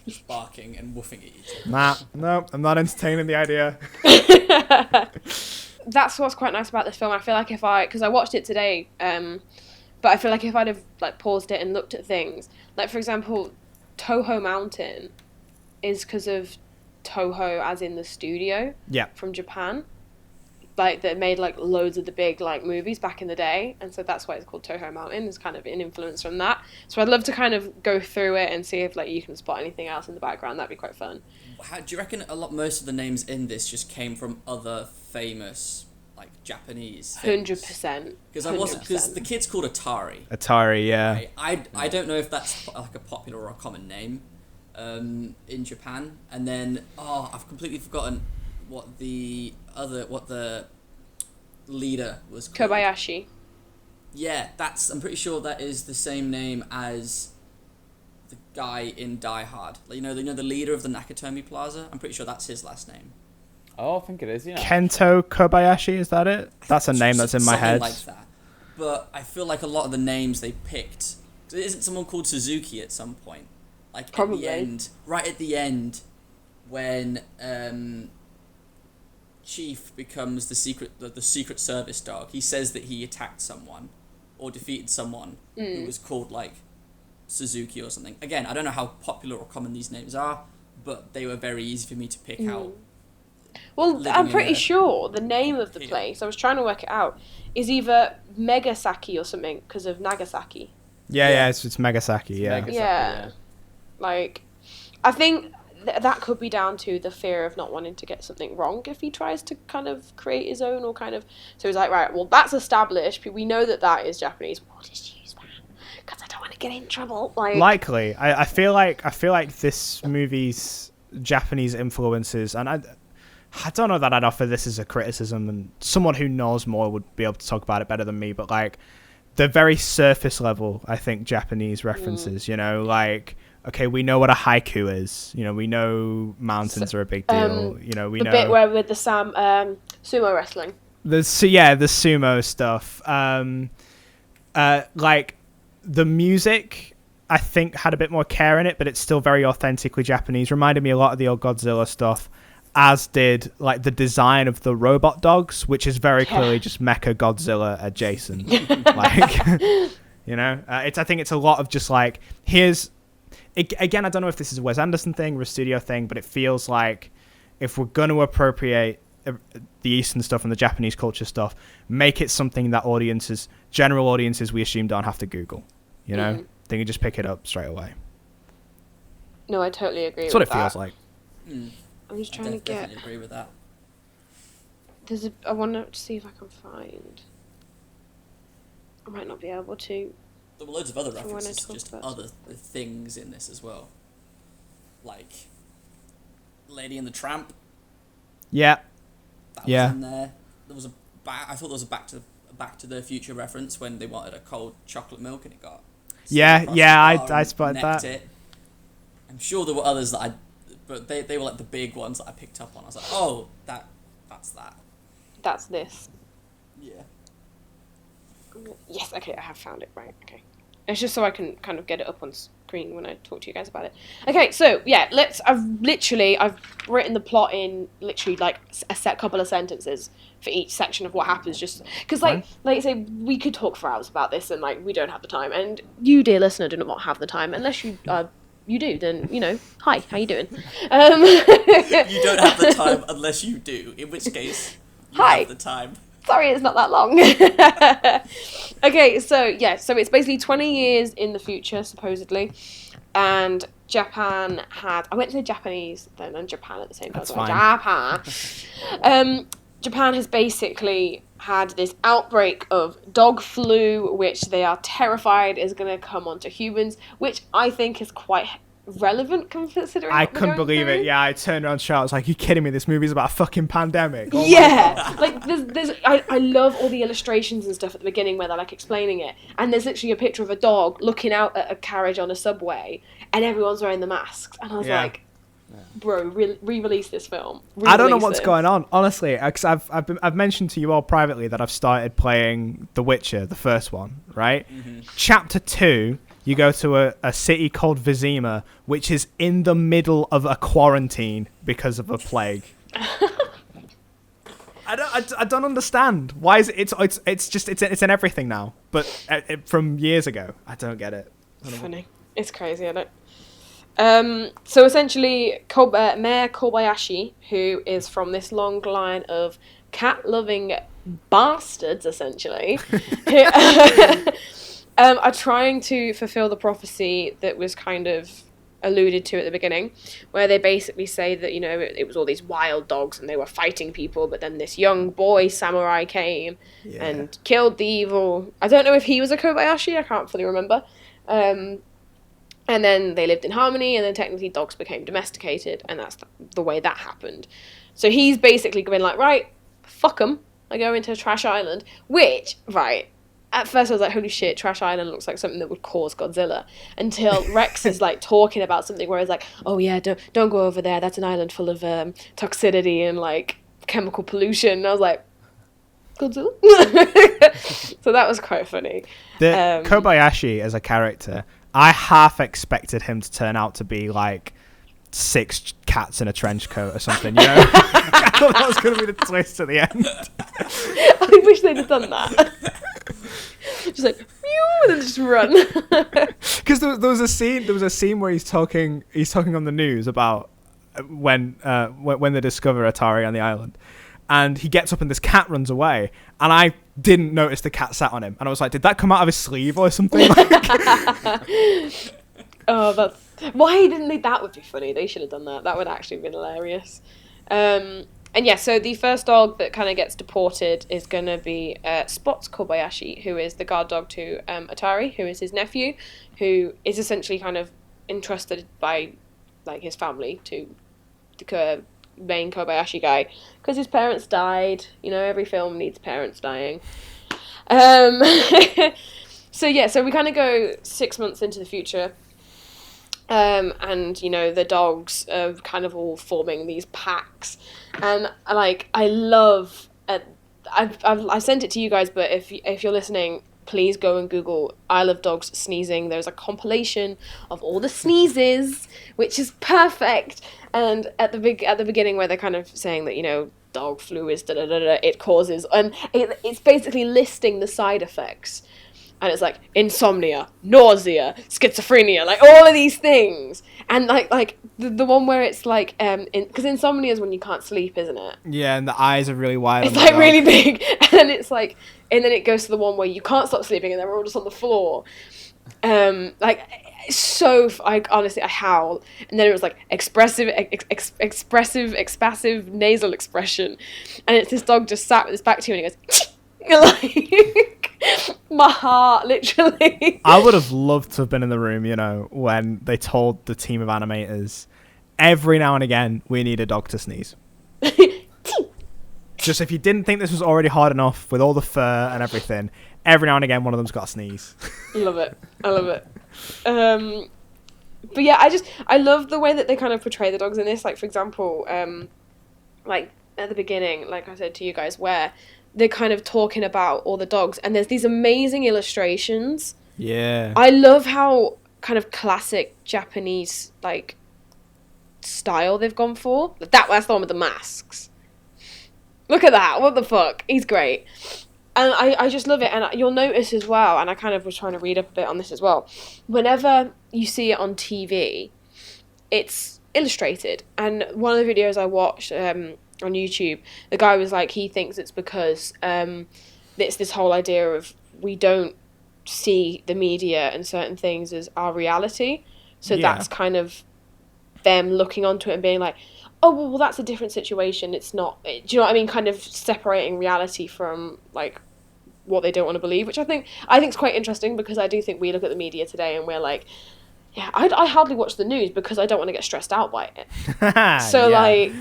just barking and woofing at each other. No, I'm not entertaining the idea. That's what's quite nice about this film. I feel like because I watched it today, but I feel like if I'd have like paused it and looked at things, like for example, Toho Mountain is because of Toho as in the studio from Japan, like that made like loads of the big like movies back in the day, and so that's why it's called Toho Mountain. It's kind of an influence from that. So I'd love to kind of go through it and see if like you can spot anything else in the background. That'd be quite fun. Do you reckon most of the names in this just came from other famous like Japanese things? 100%. Because the kid's called Atari. Atari, yeah. Right? I don't know if that's like a popular or a common name in Japan. And then I've completely forgotten what the leader was called. Kobayashi. Yeah, I'm pretty sure that is the same name as the guy in Die Hard. Like, the leader of the Nakatomi Plaza. I'm pretty sure that's his last name. Oh, I think it is. Kento Kobayashi, is that it? That's a name that's in my head. Something like that. But I feel like a lot of the names they picked. Isn't someone called Suzuki at some point? Like probably. Right at the end, when Chief becomes the Secret Service dog, he says that he attacked someone or defeated someone who was called like Suzuki or something. Again, I don't know how popular or common these names are, but they were very easy for me to pick out. Well, I'm pretty sure the name of the place, I was trying to work it out, is either Megasaki or something because of Nagasaki. Yeah, it's Megasaki, yeah. Yeah. Like, I think that could be down to the fear of not wanting to get something wrong if he tries to kind of create his own, or kind of, so he's like, right, well, that's established, we know that is Japanese, we'll just use that because I don't want to get in trouble. Likely, I feel like this movie's Japanese influences, and I don't know that I'd offer this as a criticism, and someone who knows more would be able to talk about it better than me, but like the very surface level, I think, Japanese references, you know, like, okay, we know what a haiku is, you know, we know mountains are a big deal, you know, we know... The bit where with the sumo wrestling. The sumo stuff. Like, the music, I think, had a bit more care in it, but it's still very authentically Japanese. Reminded me a lot of the old Godzilla stuff, as did like the design of the robot dogs, which is very clearly just Mecha Godzilla adjacent. Like, you know, I think it's a lot of just like, again, I don't know if this is a Wes Anderson thing or a studio thing, but it feels like if we're going to appropriate the Eastern stuff and the Japanese culture stuff, make it something that general audiences, we assume, don't have to Google. You know, they can just pick it up straight away. No, I totally agree. That's what it feels like. I'm just trying to get. Definitely agree with that. I want to see if I can find. I might not be able to. There were loads of other references to just other things in this as well, like Lady and the Tramp. Yeah. That was in there. There was I thought there was a Back to the Future reference when they wanted a cold chocolate milk and it got. I spotted that. It. I'm sure there were others that but they were like the big ones that I picked up on. I was like, oh, that's that. That's this. Yeah. Yes, okay, I have found it, right, okay. It's just so I can kind of get it up on screen when I talk to you guys about it. Okay, so, yeah, I've written the plot in literally, like, a couple of sentences for each section of what happens, just... Because, like I say, we could talk for hours about this, and, like, we don't have the time. And you, dear listener, do not have the time, unless you do, then, you know, hi, how you doing? You don't have the time unless you do, in which case, you have the time. Sorry, it's not that long. Okay, so it's basically 20 years in the future, supposedly, and Japan had... I went to say Japanese, then and Japan at the same time. That's fine. Japan. Japan has basically had this outbreak of dog flu, which they are terrified is going to come onto humans, which I think is quite relevant considering I couldn't believe it. Yeah, I turned around and shouted, I was like, you kidding me? This movie's about a fucking pandemic. Oh yeah. Like, I love all the illustrations and stuff at the beginning where they're, like, explaining it. And there's literally a picture of a dog looking out at a carriage on a subway, and everyone's wearing the masks. And I was like... Bro, re-release this film. I don't know what's going on, honestly. Because I've mentioned to you all privately that I've started playing The Witcher, the first one, right? Mm-hmm. Chapter 2, you go to a city called Vizima, which is in the middle of a quarantine because of a plague. I don't understand. Why is it? It's in everything now, but from years ago, I don't get it. Funny. It's crazy, I don't. So essentially, Mayor Kobayashi, who is from this long line of cat-loving bastards, essentially, are trying to fulfill the prophecy that was kind of alluded to at the beginning, where they basically say that, you know, it was all these wild dogs and they were fighting people, but then this young boy samurai came and killed the evil... I don't know if he was a Kobayashi, I can't fully remember. And then they lived in harmony, and then technically dogs became domesticated, and that's the way that happened. So he's basically been like, right, fuck them. I go into Trash Island, which, right, at first I was like, holy shit, Trash Island looks like something that would cause Godzilla. Until Rex is like talking about something where he's like, oh yeah, don't go over there. That's an island full of toxicity and like chemical pollution. And I was like, Godzilla? So that was quite funny. The Kobayashi as a character... I half expected him to turn out to be like 6 cats in a trench coat or something, you know? I thought that was going to be the twist at the end. I wish they'd have done that. Just like, mew, and then just run. Because there was a scene where he's talking on the news about when they discover Atari on the island. And he gets up and this cat runs away. And I didn't notice the cat sat on him. And I was like, did that come out of his sleeve or something? Oh, that's why didn't they? That would be funny. They should have done that. That would actually have been hilarious. And yeah, so the first dog that kind of gets deported is going to be Spots Kobayashi, who is the guard dog to Atari, who is his nephew, who is essentially kind of entrusted by like his family to the main Kobayashi guy because his parents died. You know, every film needs parents dying. So yeah, so we kind of go 6 months into the future. And, you know, the dogs are kind of all forming these packs. And, like, I love... I've sent it to you guys, but if you're listening, please go and Google I Love Dogs Sneezing. There's a compilation of all the sneezes, which is perfect. And at the beginning where they're kind of saying that, you know, dog flu is da-da-da-da, it causes... And it's basically listing the side effects. And it's like insomnia, nausea, schizophrenia, like all of these things. And like the one where it's like because insomnia is when you can't sleep, isn't it? Yeah, and the eyes are really wide. It's like really big, and then it's like, and then it goes to the one where you can't stop sleeping, and then we're all just on the floor. Like so, honestly I howl. And then it was like expressive, expressive nasal expression, and it's this dog just sat with his back to you, and he goes. Like my heart, literally. I would have loved to have been in the room, you know, when they told the team of animators, every now and again, we need a dog to sneeze. Just if you didn't think this was already hard enough with all the fur and everything, every now and again, one of them's got to sneeze. Love it. I love it. But yeah, I love the way that they kind of portray the dogs in this. Like, for example, like at the beginning, like I said to you guys, where they're kind of talking about all the dogs, and there's these amazing illustrations. Yeah. I love how kind of classic Japanese like style they've gone for. That's the one with the masks. Look at that! What the fuck? He's great, and I just love it. And you'll notice as well, and I kind of was trying to read up a bit on this as well. Whenever you see it on TV, it's illustrated. And one of the videos I watched on YouTube, the guy was like, he thinks it's because it's this whole idea of we don't see the media and certain things as our reality, so that's kind of them looking onto it and being like, oh well that's a different situation, it's not, do you know what I mean, kind of separating reality from like what they don't want to believe, which I think is quite interesting, because I do think we look at the media today and we're like, yeah, I hardly watch the news because I don't want to get stressed out by it. So, like,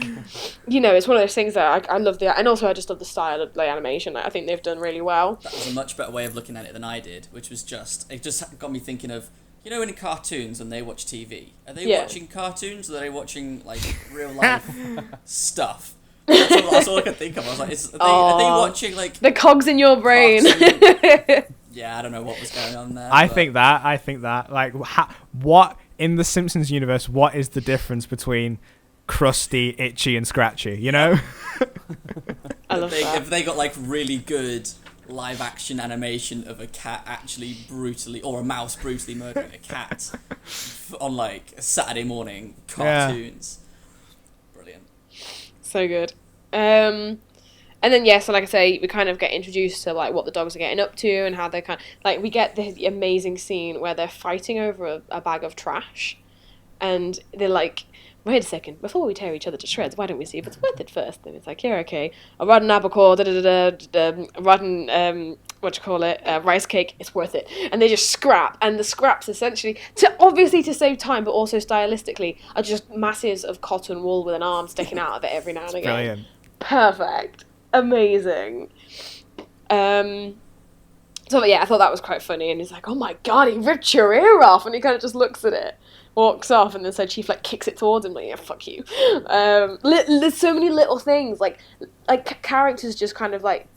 you know, it's one of those things that I love and also I just love the style of the animation. Like, I think they've done really well. That was a much better way of looking at it than I did, which was it just got me thinking of, you know, in cartoons when they watch TV, are they watching cartoons or are they watching, like, real life stuff? That's all I could think of. I was like, are they watching, like... The cogs in your brain. Yeah, I don't know what was going on there. I think that. Like, what, in the Simpsons universe, what is the difference between Krusty, Itchy, and Scratchy, you know? I love that. If they got, like, really good live-action animation of a cat actually brutally, or a mouse brutally murdering a cat on, like, a Saturday morning cartoons. Yeah. Brilliant. So good. And then, so like I say, we kind of get introduced to, like, what the dogs are getting up to and how they're kind of... Like, we get the amazing scene where they're fighting over a bag of trash. And they're like, wait a second, before we tear each other to shreds, why don't we see if it's worth it first? And it's like, yeah, okay. A rotten apple core, rotten, rice cake, it's worth it. And they just scrap. And the scraps, essentially, obviously to save time, but also stylistically, are just masses of cotton wool with an arm sticking out of it every now and again. Brilliant. Perfect. Amazing. So yeah, I thought that was quite funny, and he's like, oh my god, he ripped your ear off, and he kind of just looks at it, walks off, and then so Chief like kicks it towards him, like, yeah, fuck you. There's so many little things, like characters just kind of like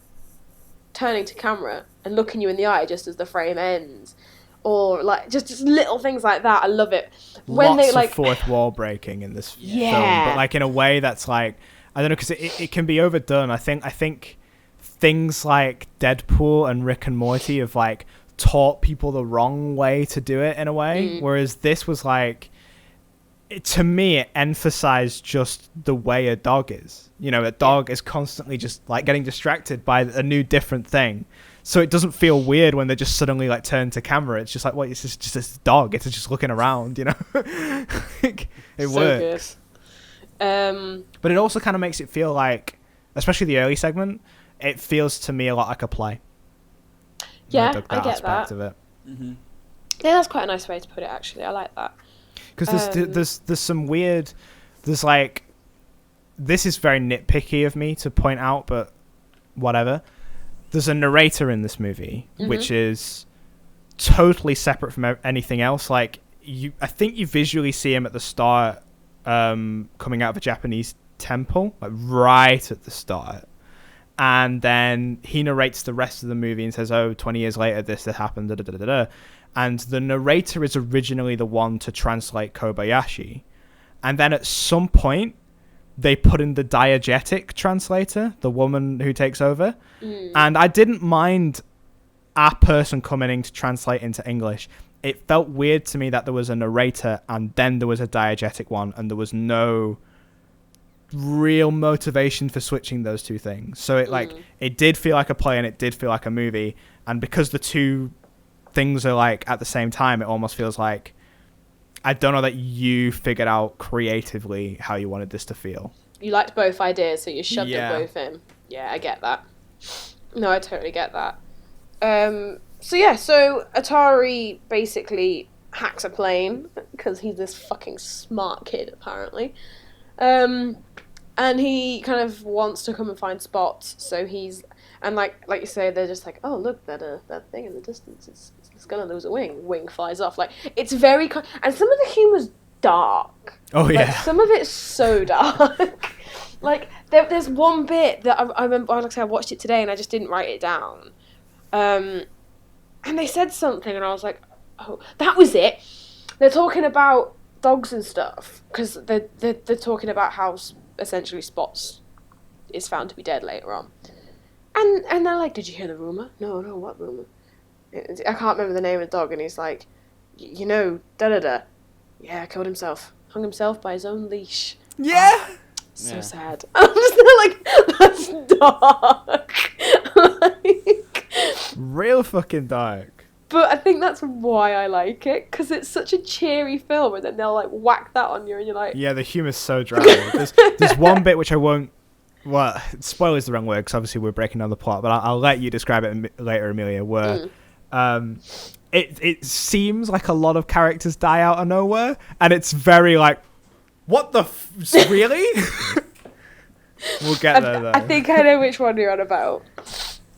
turning to camera and looking you in the eye just as the frame ends, or like just little things like that. I love it. When Lots they like of fourth wall breaking in this film, but like in a way that's like, I don't know, because it can be overdone. I think things like Deadpool and Rick and Morty have like taught people the wrong way to do it in a way, whereas this was like, to me, it emphasized just the way a dog is. You know, a dog is constantly just like getting distracted by a new different thing. So it doesn't feel weird when they just suddenly like turn to camera. It's just like, what? It's just this dog. It's just looking around, you know? It works. Good. But it also kind of makes it feel like, especially the early segment, it feels to me a lot like a play. Yeah, I get that. Of it. Mm-hmm. Yeah, that's quite a nice way to put it, actually. I like that. Because there's some weird... There's like... This is very nitpicky of me to point out, but whatever. There's a narrator in this movie, which is totally separate from anything else. Like, I think you visually see him at the start coming out of a Japanese temple, like right at the start. And then he narrates the rest of the movie and says, 20 years later, this happened, da-da-da-da-da. And the narrator is originally the one to translate Kobayashi. And then at some point, they put in the diegetic translator, the woman who takes over. And I didn't mind a person coming in to translate into English. It felt weird to me that there was a narrator and then there was a diegetic one, and there was no real motivation for switching those two things. So it did feel like a play and it did feel like a movie. And because the two things are like at the same time, it almost feels like, I don't know that you figured out creatively how you wanted this to feel. You liked both ideas, so you shoved them both in. Yeah, I get that. No, I totally get that. So Atari basically hacks a plane, because he's this fucking smart kid, apparently. And he kind of wants to come and find Spot, so he's... And like you say, they're just like, oh, look, that thing in the distance, it's the skull and there was a wing flies off. Like, it's very... And some of the humor's dark. Oh, yeah. Like, some of it's so dark. Like, there's one bit that I remember, like I said, I watched it today and I just didn't write it down. And they said something and I was like, oh, that was it. They're talking about dogs and stuff, because they're talking about how essentially Spots is found to be dead later on. And they're like, did you hear the rumour? No, what rumour? I can't remember the name of the dog, and he's like, you know, da-da-da. Yeah, killed himself. Hung himself by his own leash. Yeah! So sad. I'm just like, that's dark. Like, real fucking dark. But I think that's why I like it, because it's such a cheery film, and then they'll like whack that on you, and you're like... Yeah, the humour's so dry. There's one bit which I won't... Well, spoiler is the wrong word, because obviously we're breaking down the plot, but I'll let you describe it later, Amelia, where it seems like a lot of characters die out of nowhere, and it's very like, what the really? We'll get there, though. I think I know which one you're on about.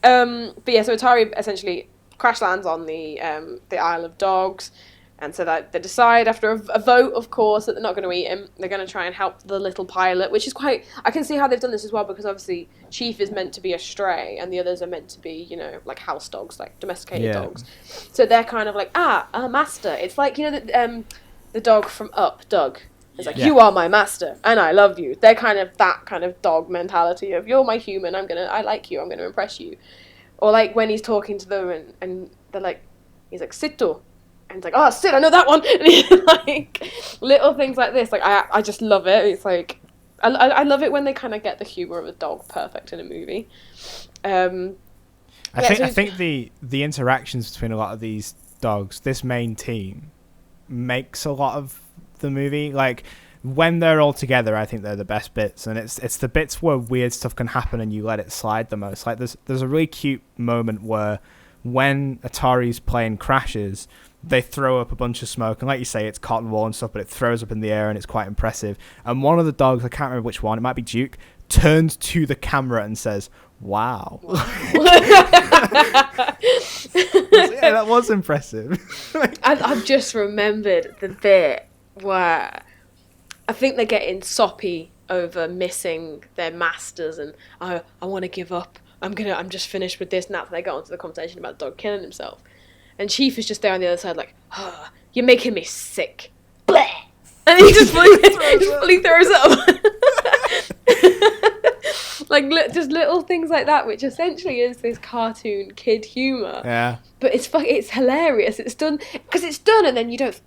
But yeah, so Atari essentially crash lands on the Isle of Dogs, and so that they decide after a vote, of course, that they're not going to eat him. They're going to try and help the little pilot, which is quite... I can see how they've done this as well, because obviously Chief is meant to be a stray, and the others are meant to be, you know, like house dogs, like domesticated dogs. So they're kind of like, a master. It's like, you know, the dog from Up, Doug. It's like, you are my master, and I love you. They're kind of that kind of dog mentality of, you're my human, I like you, I'm going to impress you. Or like when he's talking to them, and they're like, he's like, Sito. And it's like, oh, sit, I know that one. And like, little things like this. Like, I just love it. It's like, I love it when they kind of get the humour of a dog perfect in a movie. I think the interactions between a lot of these dogs, this main team, makes a lot of the movie. Like, when they're all together, I think they're the best bits. And it's the bits where weird stuff can happen and you let it slide the most. Like, there's a really cute moment where when Atari's plane crashes, they throw up a bunch of smoke, and like you say, it's cotton wool and stuff, but it throws up in the air and it's quite impressive. And one of the dogs, I can't remember which one, it might be Duke, turns to the camera and says, wow. Yeah, that was impressive. I've just remembered the bit where I think they're getting soppy over missing their masters, and I want to give up. I'm just finished with this. Now they go on to the conversation about the dog killing himself. And Chief is just there on the other side like, oh, you're making me sick. Bleh! And he just fully throws up. Like, just little things like that, which essentially is this cartoon kid humour. Yeah. But it's hilarious. It's done, because it's done, and then you don't,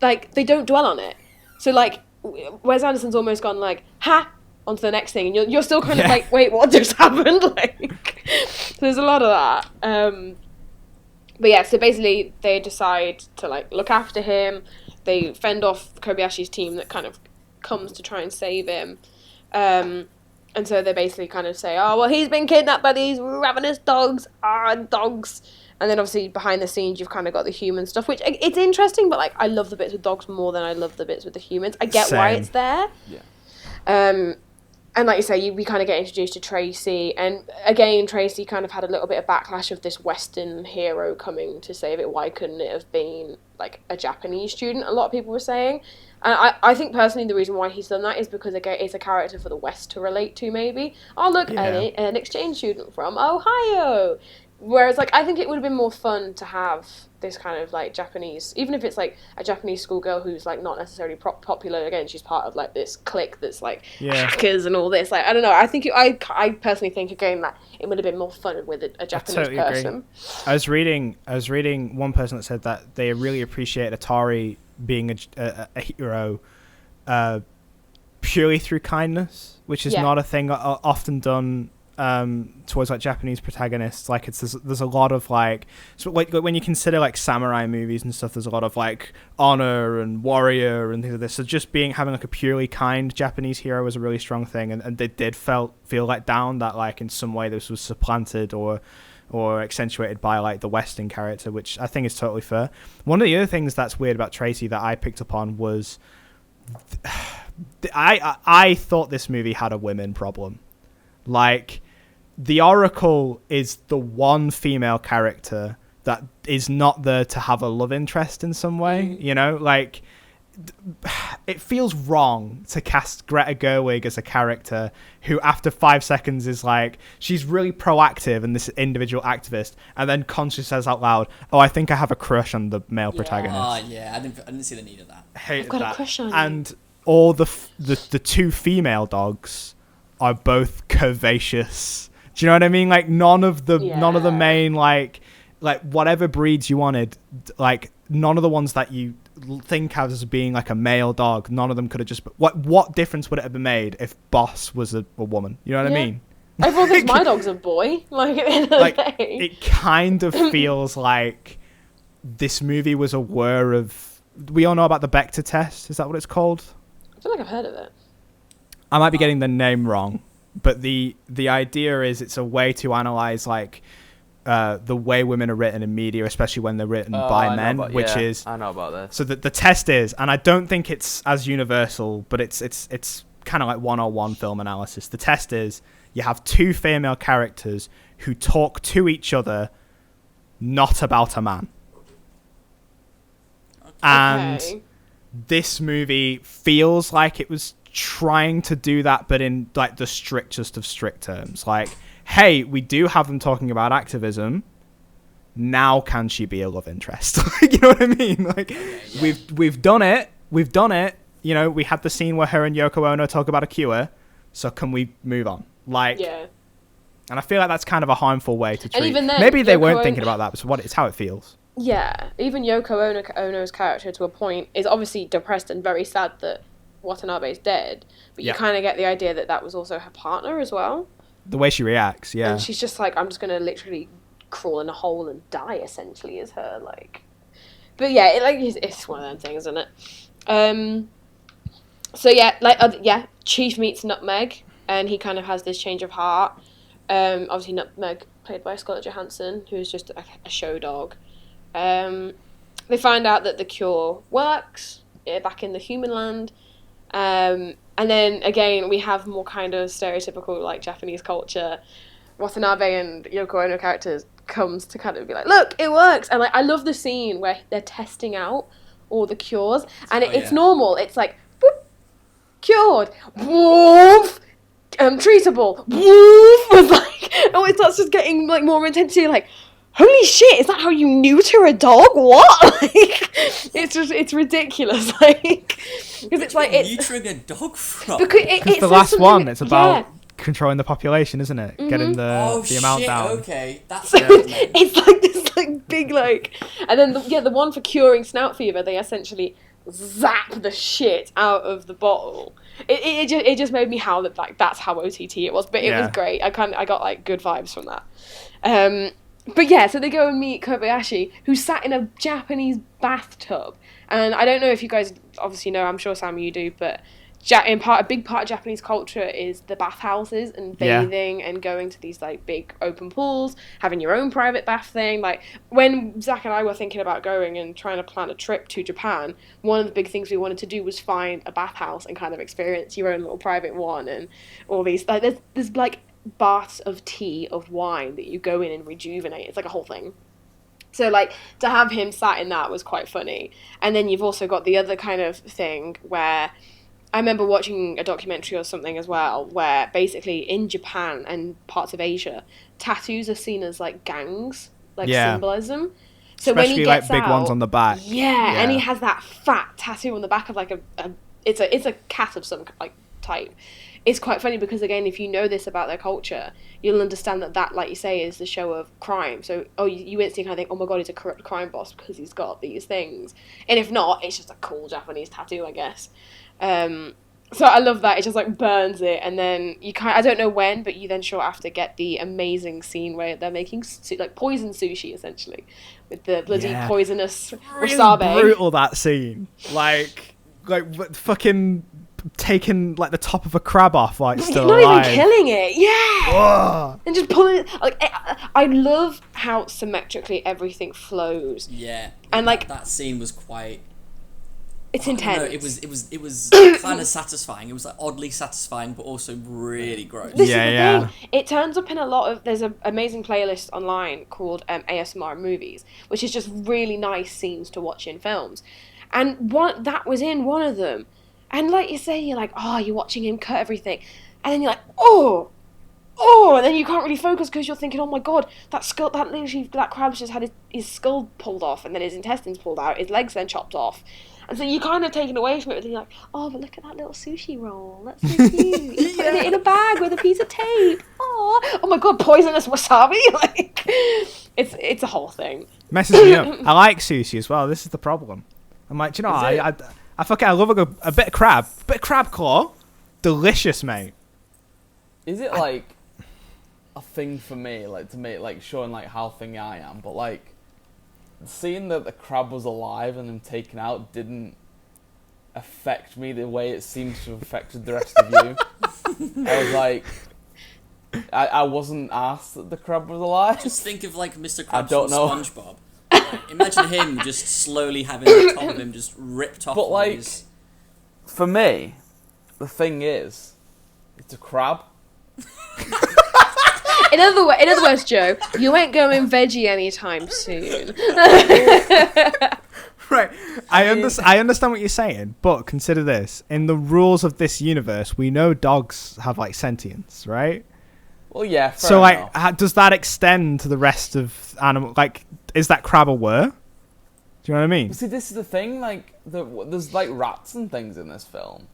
like, they don't dwell on it. So, like, Wes Anderson's almost gone like, ha, on to the next thing, and you're still kind of like, wait, what just happened? Like, so there's a lot of that. But yeah, so basically they decide to like look after him. They fend off Kobayashi's team that kind of comes to try and save him. And so they basically kind of say, oh, well, he's been kidnapped by these ravenous dogs. Dogs. And then obviously behind the scenes, you've kind of got the human stuff, which it's interesting, but like I love the bits with dogs more than I love the bits with the humans. I get why it's there. Yeah. And like you say, we kind of get introduced to Tracy. And again, Tracy kind of had a little bit of backlash of this Western hero coming to save it. Why couldn't it have been like a Japanese student? A lot of people were saying. And I think personally the reason why he's done that is because it's a character for the West to relate to, maybe. Oh, look, an exchange student from Ohio. Whereas, like, I think it would have been more fun to have this kind of, like, Japanese, even if it's, like, a Japanese schoolgirl who's, like, not necessarily popular. Again, she's part of, like, this clique that's, like, hackers and all this. Like, I don't know. I think, I personally think, again, that it would have been more fun with a Japanese totally person. Agree. I was reading one person that said that they really appreciate Atari being a hero purely through kindness, which is not a thing often done towards like Japanese protagonists. Like there's a lot of like, so like when you consider like samurai movies and stuff, there's a lot of like honor and warrior and things like this. So just having like a purely kind Japanese hero was a really strong thing, and they did feel let down that like in some way this was supplanted or accentuated by like the Western character, which I think is totally fair. One of the other things that's weird about Tracy that I picked up on was I thought this movie had a women problem. Like, the Oracle is the one female character that is not there to have a love interest in some way, you know? Like, it feels wrong to cast Greta Gerwig as a character who after 5 seconds is like, she's really proactive and this individual activist, and then consciously says out loud, oh, I think I have a crush on the male protagonist. Oh, yeah, I didn't see the need of that. I've got a crush on you. And all the two female dogs are both curvaceous. Do you know what I mean? Like none of the main like whatever breeds you wanted, like none of the ones that you think of as being like a male dog, none of them could have just. What difference would it have been made if Boss was a woman? You know what I mean? Everyone thinks my dog's a boy. Like at the end of the day, it kind of feels like this movie was aware of. We all know about the Bechdel test. Is that what it's called? I feel like I've heard of it. I might be getting the name wrong, but the idea is it's a way to analyze like the way women are written in media, especially when they're written by men, which is I know about this. So the test is, and I don't think it's as universal, but it's kind of like 101 film analysis. The test is you have two female characters who talk to each other, not about a man. And this movie feels like it was trying to do that, but in like the strictest of strict terms. Like, hey, we do have them talking about activism. Now can she be a love interest? You know what I mean? Like, we've done it. You know, we had the scene where her and Yoko Ono talk about a cure. So can we move on? Like, and I feel like that's kind of a harmful way to treat. Even then, maybe they weren't thinking about that, but it's how it feels. Yeah, even Yoko Ono's character, to a point, is obviously depressed and very sad that Watanabe's dead, but you kind of get the idea that that was also her partner as well. The way she reacts, and she's just like, I'm just gonna literally crawl in a hole and die, essentially, is her like. But yeah, it's one of them things, isn't it? So Chief meets Nutmeg, and he kind of has this change of heart. Obviously Nutmeg played by Scarlett Johansson, who's just a show dog. They find out that the cure works back in the human land. And then again, we have more kind of stereotypical like Japanese culture. Watanabe and Yoko Ono characters comes to kind of be like, look, it works. And like, I love the scene where they're testing out all the cures, and it's normal. It's like, whoop, cured, woof, treatable, woof. It's like, oh, it starts just getting like more intensity. Like, holy shit, is that how you neuter a dog? What? Like, it's ridiculous. Like, because it's like neutering a dog from. Because it's the last one. It's about controlling the population, isn't it? Mm-hmm. Getting the amount down. Okay, that's so it's like this like big like, and then the one for curing snout fever, they essentially zap the shit out of the bottle. It just made me howl that like that's how OTT it was, but it was great. I got like good vibes from that. But yeah, so they go and meet Kobayashi, who's sat in a Japanese bathtub, and I don't know if you guys obviously know. I'm sure Sam you do, but a big part of Japanese culture is the bathhouses and bathing and going to these like big open pools, having your own private bath thing. Like when Zach and I were thinking about going and trying to plan a trip to Japan, one of the big things we wanted to do was find a bathhouse and kind of experience your own little private one, and all these like there's like baths of tea, of wine that you go in and rejuvenate. It's like a whole thing. So like to have him sat in that was quite funny. And then you've also got the other kind of thing where I remember watching a documentary or something as well, where basically in Japan and parts of Asia, tattoos are seen as like gangs, like symbolism. So especially when he like gets big out, ones on the back. Yeah, and he has that fat tattoo on the back of like it's a cat of some like type. It's quite funny because again, if you know this about their culture, you'll understand that like you say is the show of crime. So you instantly kind of think, oh my god, he's a corrupt crime boss because he's got these things. And if not, it's just a cool Japanese tattoo, I guess. So I love that. It just like burns it, and then I don't know when, but you then short after get the amazing scene where they're making like poison sushi essentially with the bloody poisonous wasabi. Brutal, that scene. Like fucking taking like the top of a crab off, like still not alive. even killing it. Yeah. Ugh. And just pulling it. Like I love how symmetrically everything flows. Yeah. And like that scene was quite. It's intense. No, it was kind of satisfying. It was like oddly satisfying, but also really gross. This is the thing. It turns up in a lot of. There's an amazing playlist online called ASMR Movies, which is just really nice scenes to watch in films, and that was in one of them. And like you say, you're like, oh, you're watching him cut everything, and then you're like, oh, and then you can't really focus because you're thinking, oh my god, that crab's just had his skull pulled off, and then his intestines pulled out, his legs then chopped off. And so you're kind of taken away from it, and you're like, oh, but look at that little sushi roll. That's so cute. He's putting it in a bag with a piece of tape. Oh my god, poisonous wasabi. Like, it's a whole thing. Messes me up. I like sushi as well. This is the problem. I'm like, do you know, I love a bit of crab. Bit of crab claw. Delicious, mate. Is it like a thing for me, like to make like showing like how thingy I am, but like seeing that the crab was alive and then taken out didn't affect me the way it seems to have affected the rest of you. I was like, I wasn't asked that the crab was alive. Just think of like Mr. Krabs from SpongeBob. Like, imagine him just slowly having the top of him just ripped off. But like, for me, the thing is, it's a crab. In other words, Joe, you ain't going veggie anytime soon. Right. I understand what you're saying, but consider this. In the rules of this universe, we know dogs have, like, sentience, right? Well, yeah, fair so, enough. like, does that extend to the rest of animals? Like, is that crab aware? Do you know what I mean? Well, see, this is the thing, like, there's, like, rats and things in this film.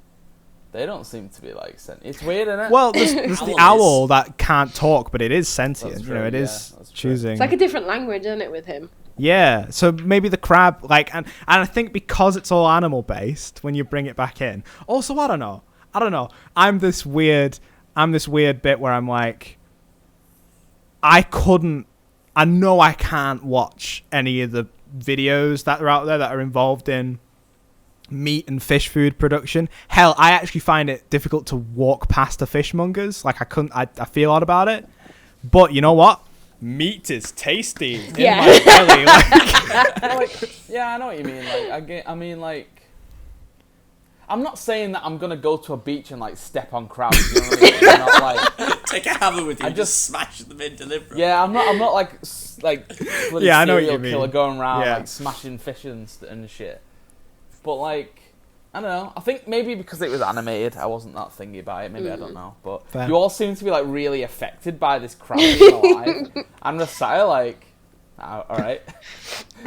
They don't seem to be like sentient. It's weird, isn't it? Well, there's the owl that can't talk, but it is sentient. You know, it is choosing. It's like a different language, isn't it, with him? Yeah. So maybe the crab, like, and I think because it's all animal based, when you bring it back in. Also, I don't know. I'm this weird bit where I'm like, I know I can't watch any of the videos that are out there that are involved in meat and fish food production. Hell, I actually find it difficult to walk past the fishmongers. Like, I feel odd about it. But you know what? Meat is tasty in my belly. Yeah, I know what you mean. Like, I mean, like, I'm not saying that I'm gonna go to a beach and like step on crabs. You know what I mean? I'm not like take a hammer with you. I just smash them in deliberately. Yeah, I'm not like bloody I know what you serial mean. killer going around like smashing fish and shit. But like, I don't know. I think maybe because it was animated, I wasn't that thingy about it. Maybe I don't know. But you all seem to be like really affected by this crab being alive. I'm just sat here like, all right.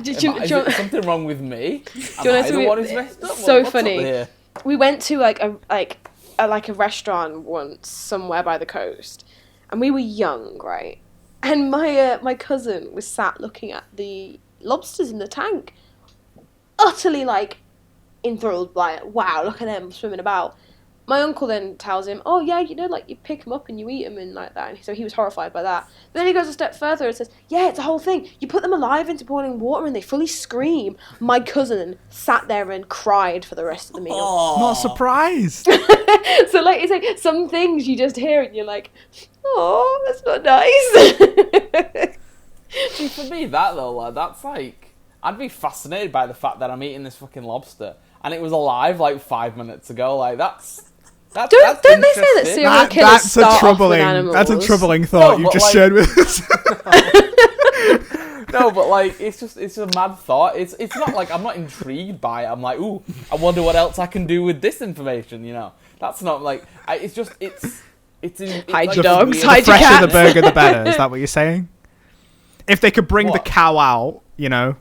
Is there something wrong with me? Am I the one who's messed up? So funny. We went to like a restaurant once somewhere by the coast, and we were young, right? And my cousin was sat looking at the lobsters in the tank, utterly like enthralled by it. Wow, look at them swimming about. My uncle then tells him, oh yeah, you know, like you pick them up and you eat them and like that. And so he was horrified by that. But then he goes a step further and says, yeah, it's a whole thing. You put them alive into boiling water and they fully scream. My cousin sat there and cried for the rest of the meal. Oh. Not surprised. So like you say, some things you just hear and you're like, oh, that's not nice. See, for me, that though, like, that's like, I'd be fascinated by the fact that I'm eating this fucking lobster and it was alive like 5 minutes ago. Like, that's Don't they say that interesting. serial killers start off with animals? That's a troubling thought No, you but, just like- shared with us. No, but like, it's a mad thought. It's not like I'm not intrigued by it. I'm like, ooh, I wonder what else I can do with this information. You know, that's not like, it's Hide like your a dogs, weird- hide The your fresher the cats. burger, the better. Is that what you're saying? If they could bring the What? cow out, you know,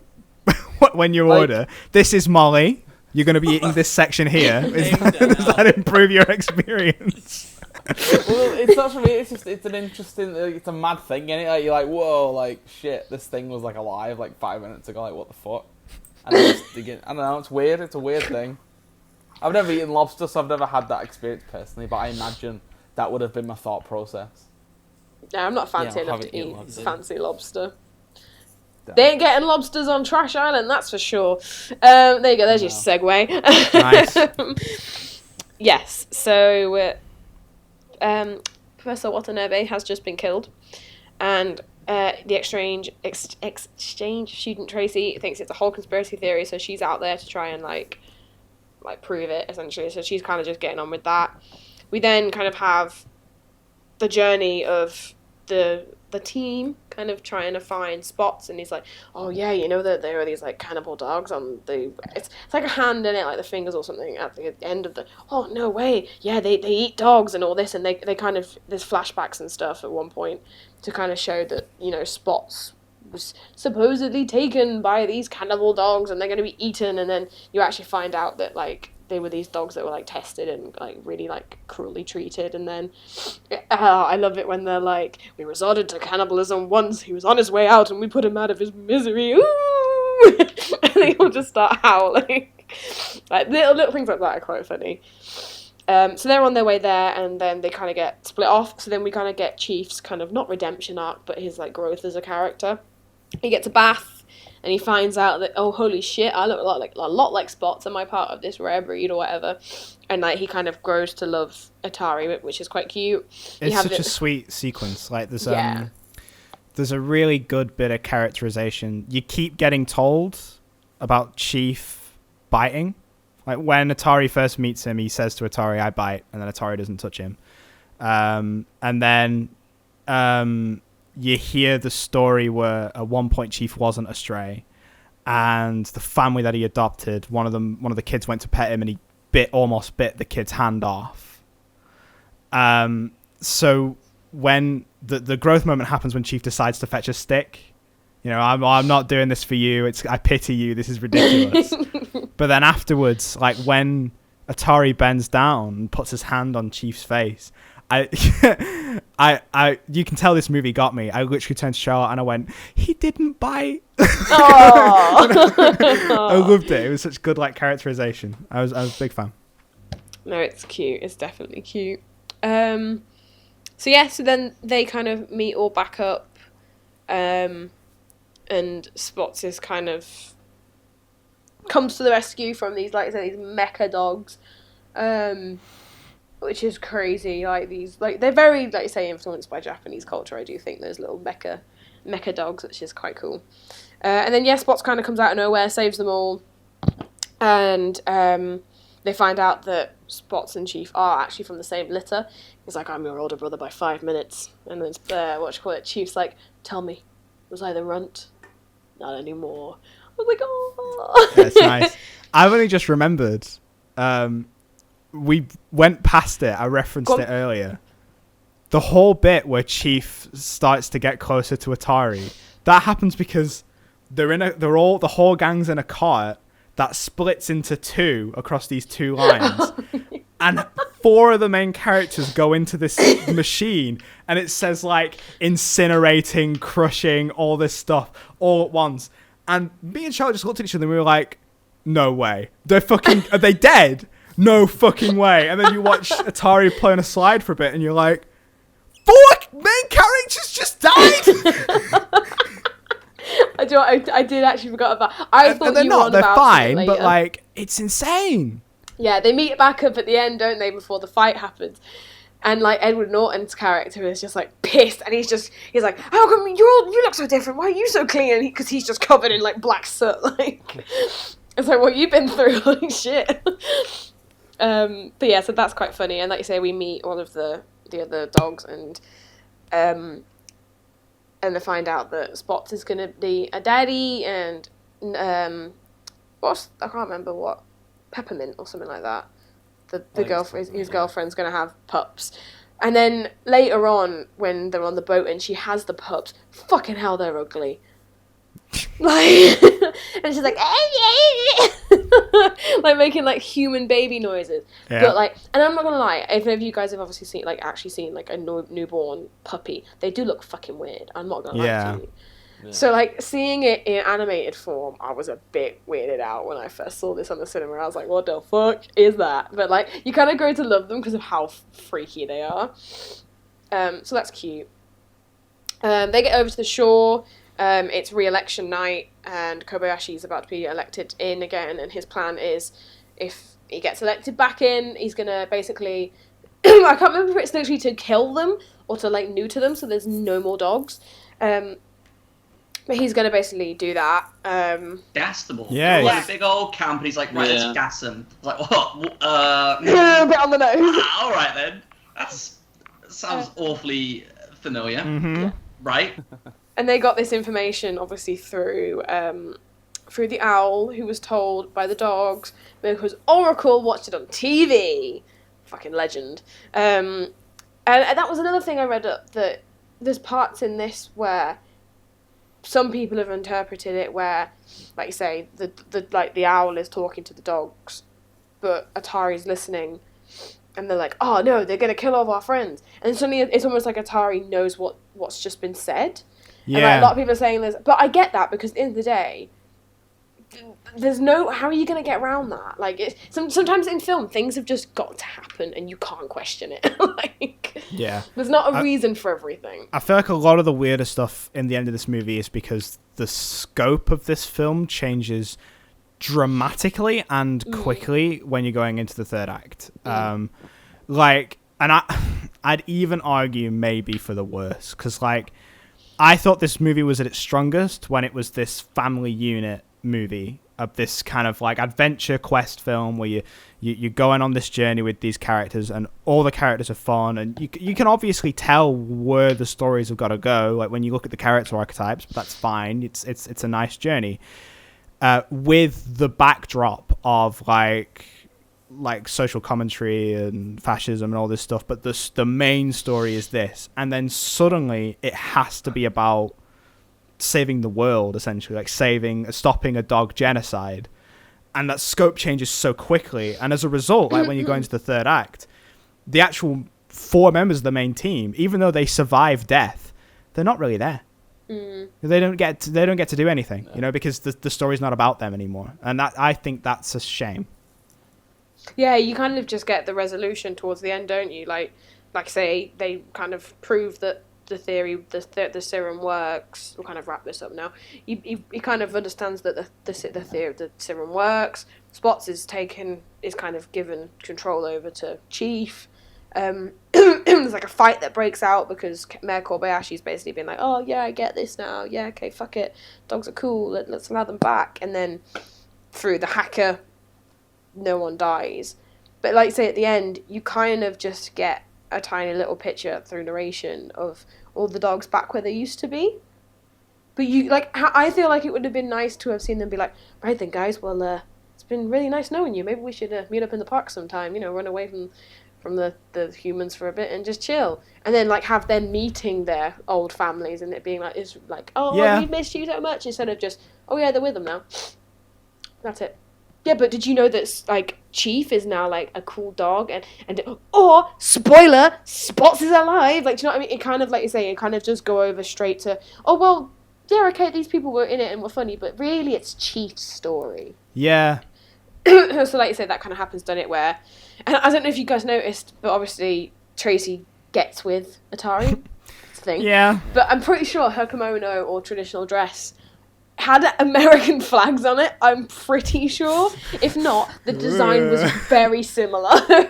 when you Like- order, this is Molly. You're going to be eating this section here. Does that improve your experience? Well, it's not for me. It's an interesting. It's a mad thing, isn't it? Like, you're like, whoa, like shit. This thing was like alive like 5 minutes ago. Like, what the fuck? And then just digging. I don't know. It's weird. It's a weird thing. I've never eaten lobster, so I've never had that experience personally. But I imagine that would have been my thought process. No, I'm not fancy Yeah, enough haven't to eaten eat lobster. fancy lobster. Damn. They ain't getting lobsters on Trash Island, that's for sure. There you go, there's your segue. Nice. Yes, so Professor Watanabe has just been killed, and the exchange student Tracy thinks it's a whole conspiracy theory, so she's out there to try and like prove it, essentially. So she's kind of just getting on with that. We then kind of have the journey of the team kind of trying to find Spots, and he's like, oh yeah, you know that there are these like cannibal dogs on the, it's like a hand in it, like the fingers or something at the end of the, oh no way, yeah, they eat dogs and all this, and they kind of, there's flashbacks and stuff at one point to kind of show that, you know, Spots was supposedly taken by these cannibal dogs and they're going to be eaten, and then you actually find out that like they were these dogs that were like tested and like really like cruelly treated. And then I love it when they're like, we resorted to cannibalism once, he was on his way out and we put him out of his misery, ooh! And they all just start howling. Like little things like that are quite funny. So they're on their way there, and then they kind of get split off. So then we kind of get Chief's kind of not redemption arc, but his like growth as a character. He gets a bath, and he finds out that, oh holy shit, I look a lot like Spots. Am I part of this rare breed or whatever? And like he kind of grows to love Atari, which is quite cute. It's such a sweet sequence. Like there's Yeah. there's a really good bit of characterization. You keep getting told about Chief biting. Like when Atari first meets him, he says to Atari, "I bite," and then Atari doesn't touch him. And then you hear the story where at one point Chief wasn't a stray, and the family that he adopted, one of the kids went to pet him, and he almost bit the kid's hand off. So when the growth moment happens when Chief decides to fetch a stick, you know, I'm not doing this for you. I pity you. This is ridiculous. But then afterwards, like when Atari bends down and puts his hand on Chief's face, you can tell this movie got me. I literally turned to Charlotte and I went, he didn't bite. I loved it. It was such good like characterization. I was a big fan. No, it's cute. It's definitely cute. So yeah, so then they kind of meet all back up, and Spots is kind of comes to the rescue from these, like I said, these mecha dogs, which is crazy. Like these, like they're very, like you say, influenced by Japanese culture. I do think those little mecha dogs, which is quite cool. And then Spots kind of comes out of nowhere, saves them all, and they find out that Spots and Chief are actually from the same litter. He's like, I'm your older brother by 5 minutes. And then Chief's like, tell me, was I the runt? Not anymore. I was like, oh. That's nice. I've only just remembered. We went past it. I referenced it earlier. The whole bit where Chief starts to get closer to Atari, that happens because the whole gang's in a cart that splits into two across these two lines. And 4 of the main characters go into this machine, and it says like incinerating, crushing, all this stuff all at once. And me and Charlotte just looked at each other and we were like, No way. They're fucking... Are they dead? No fucking way. And then you watch Atari play on a slide for a bit and you're like, 4 main characters just died? I did actually forgot about. I thought they're you not. were on They're about fine, it but later. like, it's insane. Yeah, they meet back up at the end, don't they, before the fight happens. And like Edward Norton's character is just like pissed, and he's like, how come you look so different? Why are you so clean? Because he's just covered in like black soot. Like, it's like, what you've been through? Holy shit. But yeah, so that's quite funny. And like you say, we meet all of the other dogs, and they find out that Spots is gonna be a daddy, and I can't remember what, Peppermint or something like that. The girlfriend, his girlfriend's gonna have pups, and then later on when they're on the boat and she has the pups, fucking hell, they're ugly. Like, and she's like, like making like human baby noises. Yeah. But like, and I'm not gonna lie, if any of you guys have obviously seen like a newborn puppy, they do look fucking weird. I'm not gonna lie to you. Yeah. So like seeing it in animated form, I was a bit weirded out when I first saw this on the cinema. I was like, what the fuck is that? But like, you kind of grow to love them because of how freaky they are. So that's cute. They get over to the shore. It's re-election night, and Kobayashi's about to be elected in again, and his plan is, if he gets elected back in, he's gonna basically I can't remember if it's literally to kill them or to like neuter them so there's no more dogs. But he's going to basically do that. Gas them all. Yeah. Like a big old camp, and he's like, right, let's gas them. Like, what? A bit on the nose. All right, then. That sounds awfully familiar. Mm-hmm. Right? And they got this information, obviously, through the owl, who was told by the dogs, because Oracle watched it on TV. Fucking legend. And that was another thing I read up, that there's parts in this where some people have interpreted it where, like you say, the owl is talking to the dogs, but Atari's listening, and they're like, oh no, they're gonna kill all of our friends. And suddenly it's almost like Atari knows what's just been said. Yeah. And like, a lot of people are saying this, but I get that, because at the end of the day, how are you going to get around that? Like, sometimes in film, things have just got to happen and you can't question it. Like, Yeah. There's not a reason for everything. I feel like a lot of the weirder stuff in the end of this movie is because the scope of this film changes dramatically and quickly when you're going into the third act. I'd even argue maybe for the worse, because like, I thought this movie was at its strongest when it was this family unit movie of this kind of like adventure quest film where you're going on this journey with these characters, and all the characters are fun, and you can obviously tell where the stories have got to go, like when you look at the character archetypes, but that's fine. It's a nice journey with the backdrop of like social commentary and fascism and all this stuff, but the main story is this, and then suddenly it has to be about saving the world, essentially, like stopping a dog genocide, and that scope changes so quickly. And as a result, like when you go into the third act, the actual 4 members of the main team, even though they survive death, they're not really there. They don't get to do anything, because the story's not about them anymore, and I think that's a shame. Yeah, you kind of just get the resolution towards the end, don't you? Like say, they kind of prove that the theory, the serum works. We'll kind of wrap this up now. He kind of understands that the theory of the serum works. Spots is kind of given control over to Chief. There's like a fight that breaks out because Mayor Kobayashi's basically been like, oh yeah, I get this now. Yeah, okay, fuck it. Dogs are cool. Let's allow them back. And then through the hacker, no one dies. But like say at the end, you kind of just get a tiny little picture through narration of all the dogs back where they used to be. But I feel like it would have been nice to have seen them be like, right then guys, well it's been really nice knowing you. Maybe we should meet up in the park sometime, run away from the humans for a bit and just chill. And then like have them meeting their old families and it being like, it's like, oh yeah, we missed you so much, instead of just, oh yeah, they're with them now. That's it. Yeah, but did you know that, like, Chief is now, like, a cool dog, and spoiler, Spots is alive? Like, do you know what I mean? It kind of, like you say, it kind of just go over straight to, oh, well, yeah, okay, these people were in it and were funny, but really it's Chief's story. Yeah. So like you said, that kind of happens, done it, where, and I don't know if you guys noticed, but obviously Tracy gets with Atari. It's a thing. Yeah. But I'm pretty sure her kimono or traditional dress had American flags on it. I'm pretty sure. If not, the design was very similar,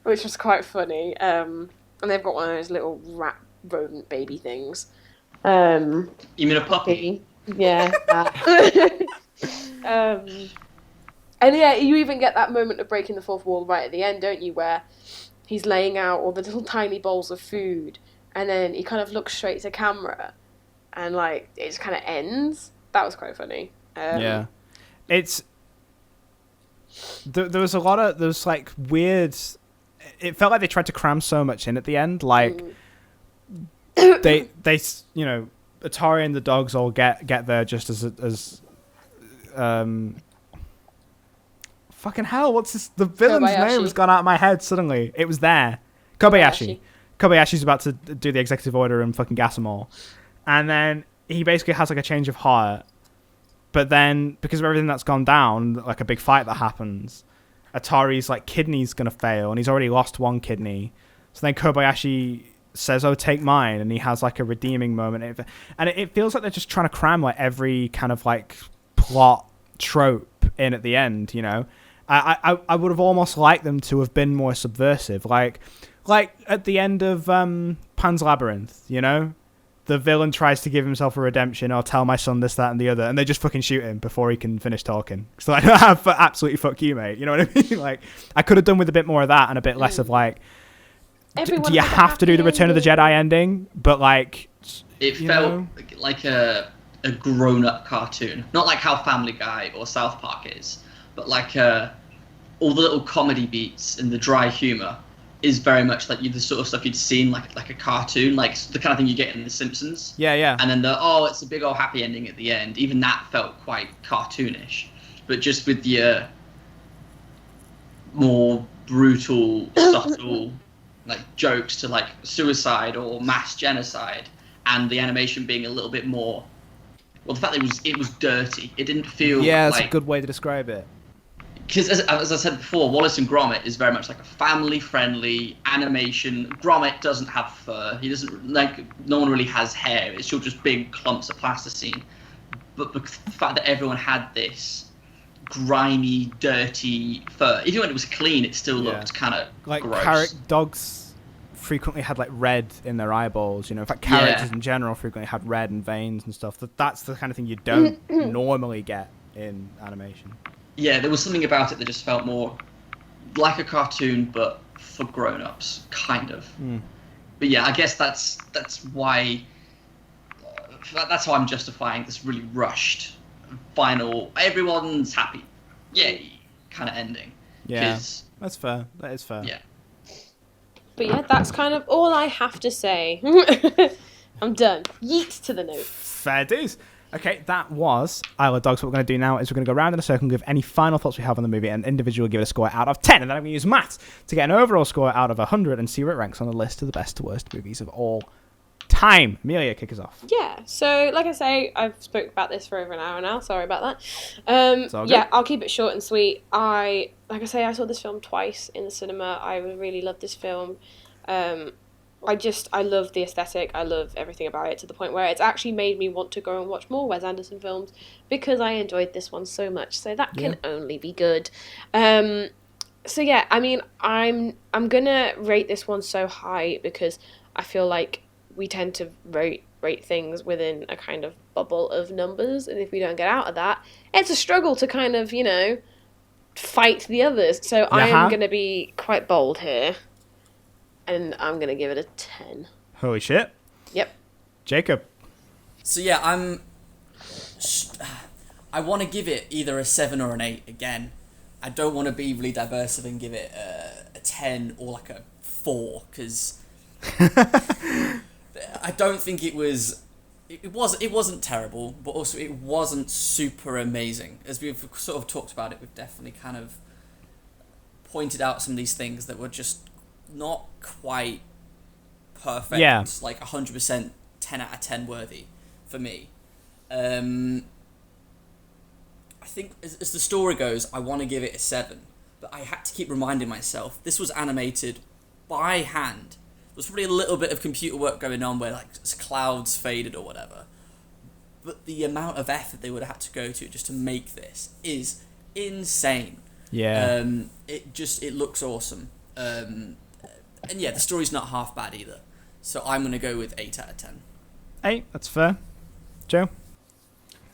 which was quite funny. And they've got one of those little rat rodent baby things. You mean a puppy? Yeah. That. And yeah, you even get that moment of breaking the fourth wall right at the end, don't you, where he's laying out all the little tiny bowls of food, and then he kind of looks straight to camera, and like it just kind of ends. That was quite funny. Yeah, it's there was a lot of those like weird. It felt like they tried to cram so much in at the end. Like they Atari and the dogs all get there just as fucking hell, what's this? The villain's name has gone out of my head suddenly. It was there. Kobayashi. Kobayashi's about to do the executive order and fucking gas them all. And then he basically has like a change of heart. But then, because of everything that's gone down, like a big fight that happens, Atari's like kidney's gonna fail, and he's already lost one kidney. So then Kobayashi says, "Oh, take mine," and he has like a redeeming moment. And it feels like they're just trying to cram like every kind of like plot trope in at the end, you know? I would have almost liked them to have been more subversive, like at the end of Pan's Labyrinth, you know, the villain tries to give himself a redemption. I'll tell my son this, that, and the other, and they just fucking shoot him before he can finish talking. So like, absolutely fuck you, mate. You know what I mean? Like, I could have done with a bit more of that and a bit less of like, do you have to do the Return of the Jedi ending? But like, it felt like a grown-up cartoon, not like how Family Guy or South Park is, but like all the little comedy beats and the dry humor is very much like the sort of stuff you'd seen like a cartoon, like the kind of thing you get in The Simpsons. Yeah. And then it's a big old happy ending at the end. Even that felt quite cartoonish, but just with the more brutal, subtle like jokes to like suicide or mass genocide, and the animation being a little bit more. Well, the fact that it was dirty. It didn't feel that's a good way to describe it. Because as I said before, Wallace and Gromit is very much like a family-friendly animation. Gromit doesn't have fur. He doesn't no one really has hair. It's all just big clumps of plasticine. But the fact that everyone had this grimy, dirty fur, even when it was clean, it still looked kind of like gross. Dogs frequently had like red in their eyeballs, you know. In fact, characters in general frequently had red and veins and stuff. That's the kind of thing you don't normally get in animation. Yeah, there was something about it that just felt more like a cartoon, but for grown-ups, kind of. But yeah, I guess that's why that's how I'm justifying this really rushed final. Everyone's happy, yay, kind of ending. Yeah, that's fair. That is fair. Yeah. But yeah, that's kind of all I have to say. I'm done. Yeet to the notes. Fair dues. Okay, that was Isle of Dogs. What we're going to do now is we're going to go around in a circle and give any final thoughts we have on the movie and individually give it a score out of 10. And then I'm going to use maths to get an overall score out of 100 and see where it ranks on the list of the best to worst movies of all time. Amelia, kick us off. Yeah, so like I say, I've spoke about this for over an hour now. Sorry about that. Yeah, I'll keep it short and sweet. Like I say, I saw this film twice in the cinema. I really loved this film. I love the aesthetic. I love everything about it to the point where it's actually made me want to go and watch more Wes Anderson films because I enjoyed this one so much. So that can only be good. So yeah, I mean, I'm gonna rate this one so high because I feel like we tend to rate things within a kind of bubble of numbers, and if we don't get out of that, it's a struggle to kind of, you know, fight the others. So I am gonna be quite bold here. And I'm going to give it a 10. Holy shit. Yep. Jacob. So yeah, I want to give it either a 7 or an 8 again. I don't want to be really diverse and give it a 10 or like a 4, because I don't think it wasn't terrible, but also it wasn't super amazing. As we've sort of talked about it, we've definitely kind of pointed out some of these things that were just not quite perfect. Yeah. Like 100% 10 out of 10 worthy for me. I I think as the story goes, I want to give it a 7, but I had to keep reminding myself this was animated by hand. There was probably a little bit of computer work going on where like clouds faded or whatever, but the amount of effort they would have had to go to just to make this is insane. Yeah. It looks awesome. And yeah, the story's not half bad either. So I'm gonna go with 8 out of 10. 8, that's fair. Joe?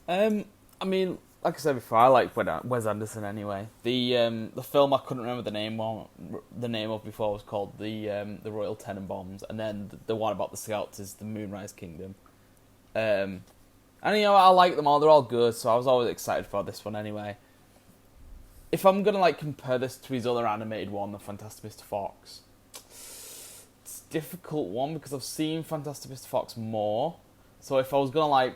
I mean, like I said before, I like Wes Anderson anyway. The film I couldn't remember the name of before was called the Royal Tenenbaums, and then the one about the Scouts is the Moonrise Kingdom. And you know, I like them all; they're all good. So I was always excited for this one anyway. If I'm gonna like compare this to his other animated one, the Fantastic Mr. Fox, it's a difficult one because I've seen Fantastic Mr. Fox more. So if I was gonna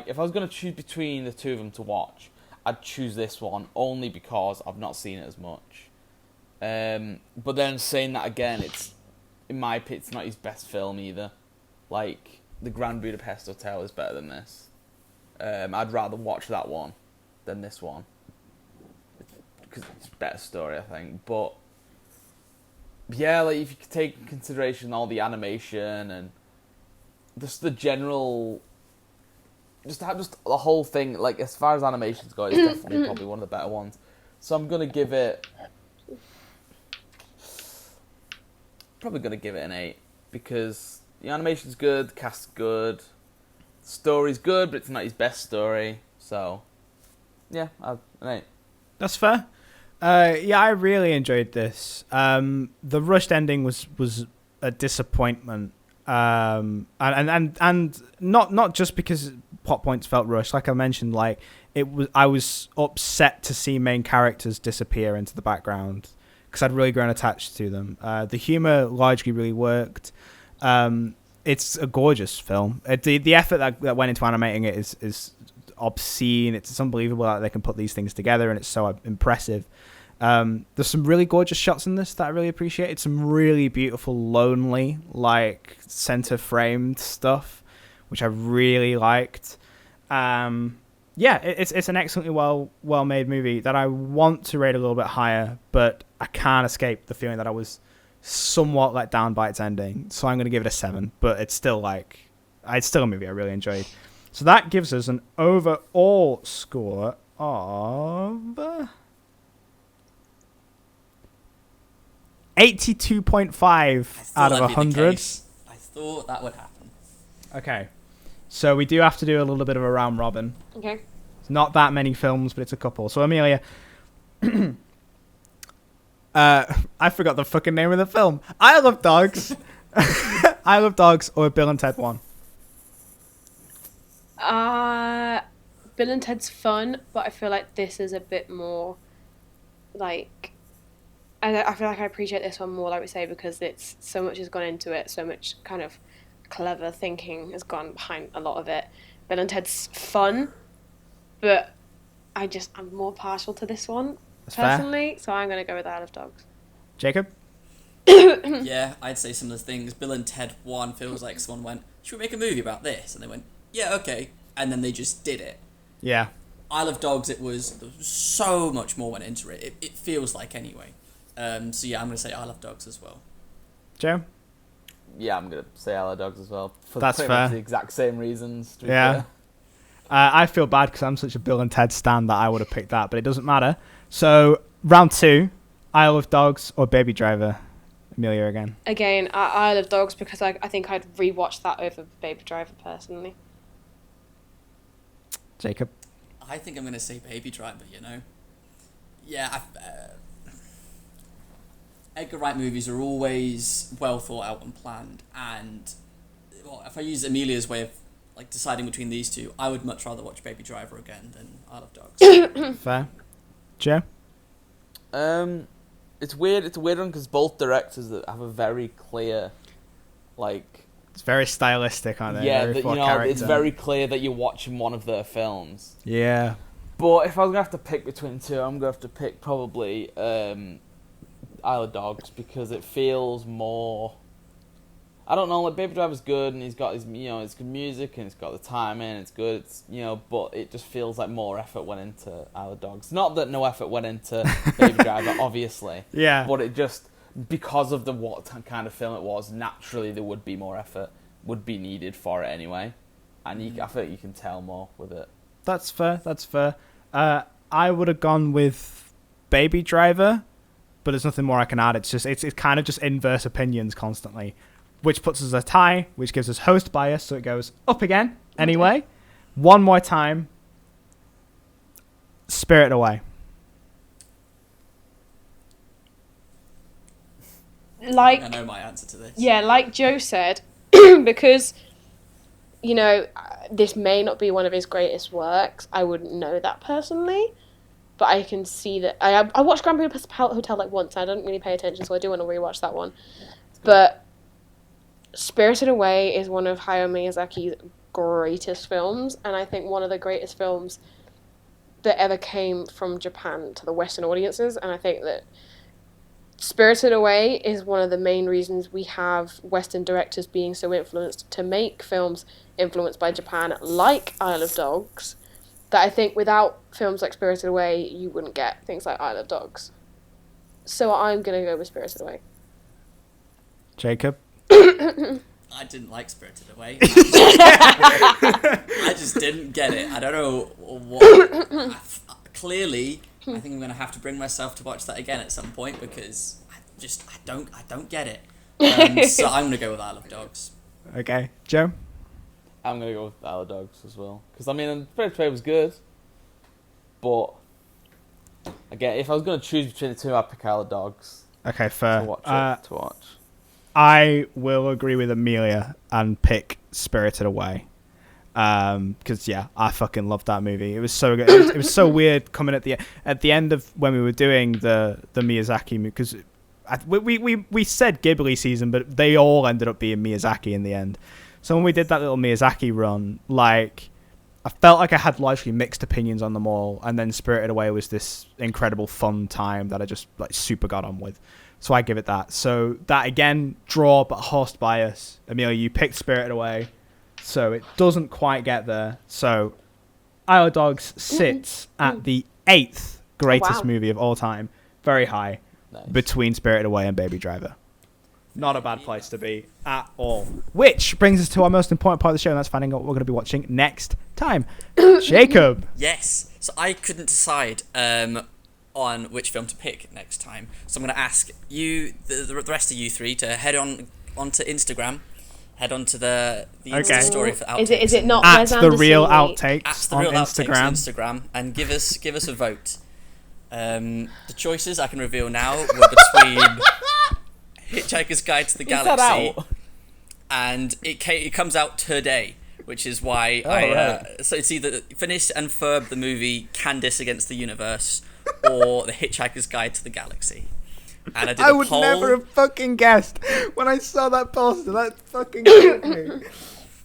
if I was gonna choose between the two of them to watch, I'd choose this one only because I've not seen it as much. But then saying that again, it's in my opinion, it's not his best film either. Like the Grand Budapest Hotel is better than this. I'd rather watch that one than this one because it's a better story, I think. But yeah, like if you could take into consideration all the animation and just the general, just the whole thing, like as far as animations go, it's definitely probably one of the better ones. So I'm gonna give it, an 8 because the animation's good, the cast's good, the story's good, but it's not his best story. So yeah, an 8. That's fair. Yeah, I really enjoyed this. The rushed ending was a disappointment. And not just because plot points felt rushed. Like I mentioned, like I was upset to see main characters disappear into the background because I'd really grown attached to them. The humor largely really worked. It's a gorgeous film. The effort that went into animating it is obscene. It's unbelievable that they can put these things together, and it's so impressive. There's some really gorgeous shots in this that I really appreciated. Some really beautiful, lonely, like center framed stuff, which I really liked. Yeah, it's an excellently well made movie that I want to rate a little bit higher, but I can't escape the feeling that I was somewhat let down by its ending. So I'm going to give it a 7, but it's still a movie I really enjoyed. So that gives us an overall score of 82.5 out of 100. I thought that would happen. Okay. So we do have to do a little bit of a round robin. Okay. It's not that many films, but it's a couple. So Amelia, I forgot the fucking name of the film. I Love Dogs. I Love Dogs or Bill and Ted 1? Bill and Ted's fun, but I feel like this is a bit more like I feel like I appreciate this one more, like we say, because it's so much has gone into it, so much kind of clever thinking has gone behind a lot of it. Bill and Ted's fun, but I'm more partial to this one. That's personally, fair. So I'm going to go with Isle of Dogs. Jacob? Yeah, I'd say some of the things. Bill and Ted 1 feels like someone went, should we make a movie about this? And they went, yeah, okay. And then they just did it. Yeah. Isle of Dogs, there was so much more went into it. It feels like anyway. So yeah, I'm going to say Isle of Dogs as well. Joe? Yeah, I'm going to say Isle of Dogs as well. For That's pretty fair. much the exact same reasons. Yeah. I feel bad because I'm such a Bill and Ted stan that I would have picked that, but it doesn't matter. So, round 2, Isle of Dogs or Baby Driver? Amelia again. Again, Isle of Dogs because I think I'd rewatch that over Baby Driver personally. Jacob? I think I'm going to say Baby Driver, you know. Yeah, Edgar Wright movies are always well thought out and planned, and if I use Amelia's way of like deciding between these two, I would much rather watch Baby Driver again than Isle of Dogs. Fair. Joe? It's weird. It's a weird one because both directors that have a very clear, like. It's very stylistic, aren't they? Yeah, it's very clear that you're watching one of their films. Yeah. But if I was gonna have to pick between two, I'm gonna have to pick probably Isle of Dogs because it feels more. I don't know, like Baby Driver's good, and he's got his, it's good music, and it's got the timing, and it's good, but it just feels like more effort went into Isle of Dogs. Not that no effort went into Baby Driver, obviously. Yeah. But it just, because of what kind of film it was, naturally there would be more effort, would be needed for it anyway. And I feel like you can tell more with it. That's fair. I would have gone with Baby Driver, but there's nothing more I can add. It's kind of just inverse opinions constantly, which puts us a tie, which gives us host bias, so it goes up again. Anyway, one more time. Spirited Away. Like, I know my answer to this. yeah, like Joe said, because, this may not be one of his greatest works. I wouldn't know that personally, but I can see that. I watched Grand Budapest Hotel like once, and I didn't really pay attention, so I do want to rewatch that one. But Spirited Away is one of Hayao Miyazaki's greatest films, and I think one of the greatest films that ever came from Japan to the Western audiences, and I think that Spirited Away is one of the main reasons we have Western directors being so influenced to make films influenced by Japan, like Isle of Dogs, that I think without films like Spirited Away, you wouldn't get things like Isle of Dogs. So I'm going to go with Spirited Away. Jacob? I didn't like Spirited Away. I just didn't get it. I don't know what. Clearly, I think I'm going to have to bring myself to watch that again at some point because I don't get it. So I'm going to go with Isle of Dogs. Okay. Joe? I'm going to go with Isle of Dogs as well. Because, Spirited Away was good, but again, if I was going to choose between the two, I'd pick Isle of Dogs. Okay, fair. To watch. I will agree with Amelia and pick Spirited Away. Because I fucking loved that movie. It was so good. It was so weird coming at the end of when we were doing the Miyazaki movie, because we said Ghibli season, but they all ended up being Miyazaki in the end. So when we did that little Miyazaki run, like, I felt like I had largely mixed opinions on them all, and then Spirited Away was this incredible fun time that I just super got on with. So I give it that. So that again, draw but host bias. Amelia, you picked Spirited Away, so it doesn't quite get there. So Isle of Dogs sits at the 8th greatest movie of all time, very high, between Spirited Away and Baby Driver. Not a bad place to be at all. Which brings us to our most important part of the show, and that's finding out what we're going to be watching next time. Jacob. Yes. So I couldn't decide on which film to pick next time. So I'm going to ask you, the rest of you three, to head onto Instagram. Head onto the Insta story for Outtakes. Is it not at Wes the Anderson real week? Outtakes At the on real Instagram. Outtakes on Instagram, and give us a vote. The choices I can reveal now were between Hitchhiker's Guide to the Galaxy, and it comes out today, which is why so it's either Finish and Ferb the movie Candace Against the Universe or the Hitchhiker's Guide to the Galaxy. And I did a would poll. never have fucking guessed when I saw that poster. That fucking killed me.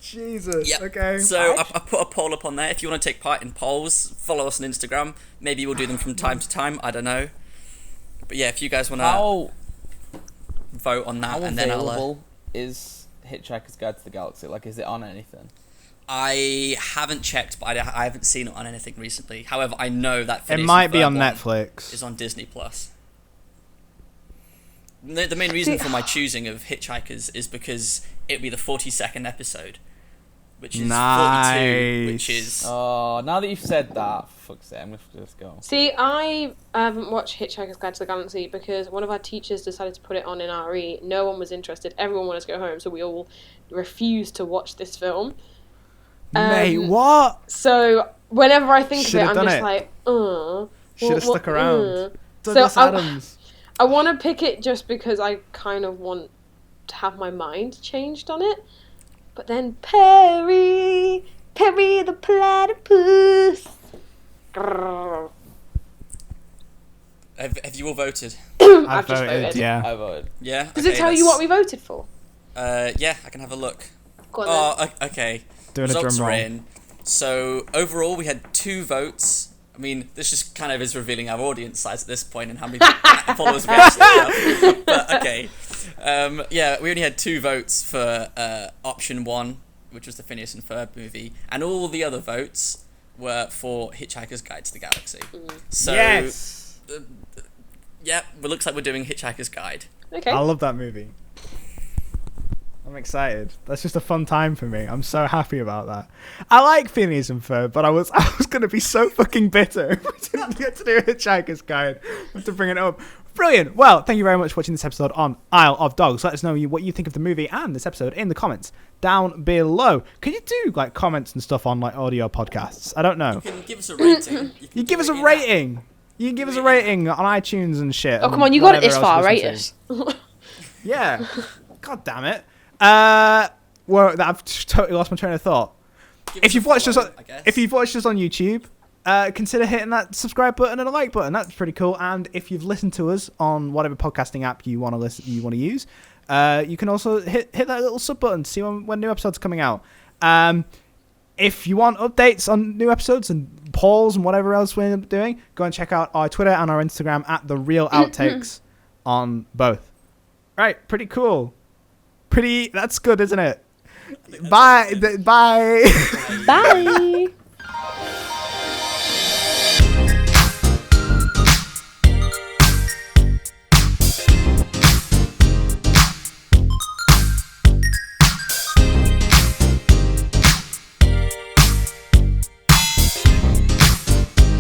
Jesus. Yep. Okay. So I put a poll up on there. If you want to take part in polls, follow us on Instagram. Maybe we'll do them from time to time. I don't know. But yeah, if you guys want to vote on that, How and then available is Hitchhiker's Guide to the Galaxy? Like, is it on anything? I haven't checked, but I haven't seen it on anything recently. However, I know that it Phineas might and be Ferb on one Netflix. is on Disney Plus. The main reason for my choosing of Hitchhikers is because it'd be the 42nd episode, which is 42, which is... Oh, now that you've said that, fuck's sake, I'm going to just go. See, I haven't watched Hitchhiker's Guide to the Galaxy because one of our teachers decided to put it on in RE. No one was interested. Everyone wanted to go home, so we all refused to watch this film. Mate, what? So whenever I think Should have of it, I'm done just it. like, Should have stuck around. Douglas So Adams. I want to pick it just because I kind of want to have my mind changed on it. But then Perry the platypus. Grrr. Have you all voted? I've just voted. Yeah. I voted. Yeah? Does it tell you what we voted for? Yeah, I can have a look. Go on then. Okay. Doing a Results drum are roll. in. So, overall, we had 2 votes. I mean, this just kind of is revealing our audience size at this point and how many followers we actually have. But, okay. Yeah, we only had 2 votes for option 1, which was the Phineas and Ferb movie, and all the other votes were for Hitchhiker's Guide to the Galaxy. So, Yes. Yeah, it looks like we're doing Hitchhiker's Guide. Okay. I love that movie. I'm excited. That's just a fun time for me. I'm so happy about that. I like Phineas and Ferb, but I was going to be so fucking bitter if we didn't get to do a Hitchhiker's Guide. I have to bring it up. Brilliant. Well, thank you very much for watching this episode on Isle of Dogs. Let us know what you think of the movie and this episode in the comments down below. Can you do like comments and stuff on like audio podcasts? I don't know. You can give us a rating. You give us a rating. You can give us a rating on iTunes and shit. Oh, come on, you got it this far, rate us. us. Yeah. God damn it. Well, I've totally lost my train of thought. If you've watched us on YouTube, consider hitting that subscribe button and a like button. That's pretty cool. And if you've listened to us on whatever podcasting app you want to use, you can also hit that little sub button to see when new episodes are coming out. If you want updates on new episodes and polls and whatever else we're doing, go and check out our Twitter and our Instagram at The Real Outtakes on both. Right, pretty cool. That's good, isn't it? Bye. Bye. Bye.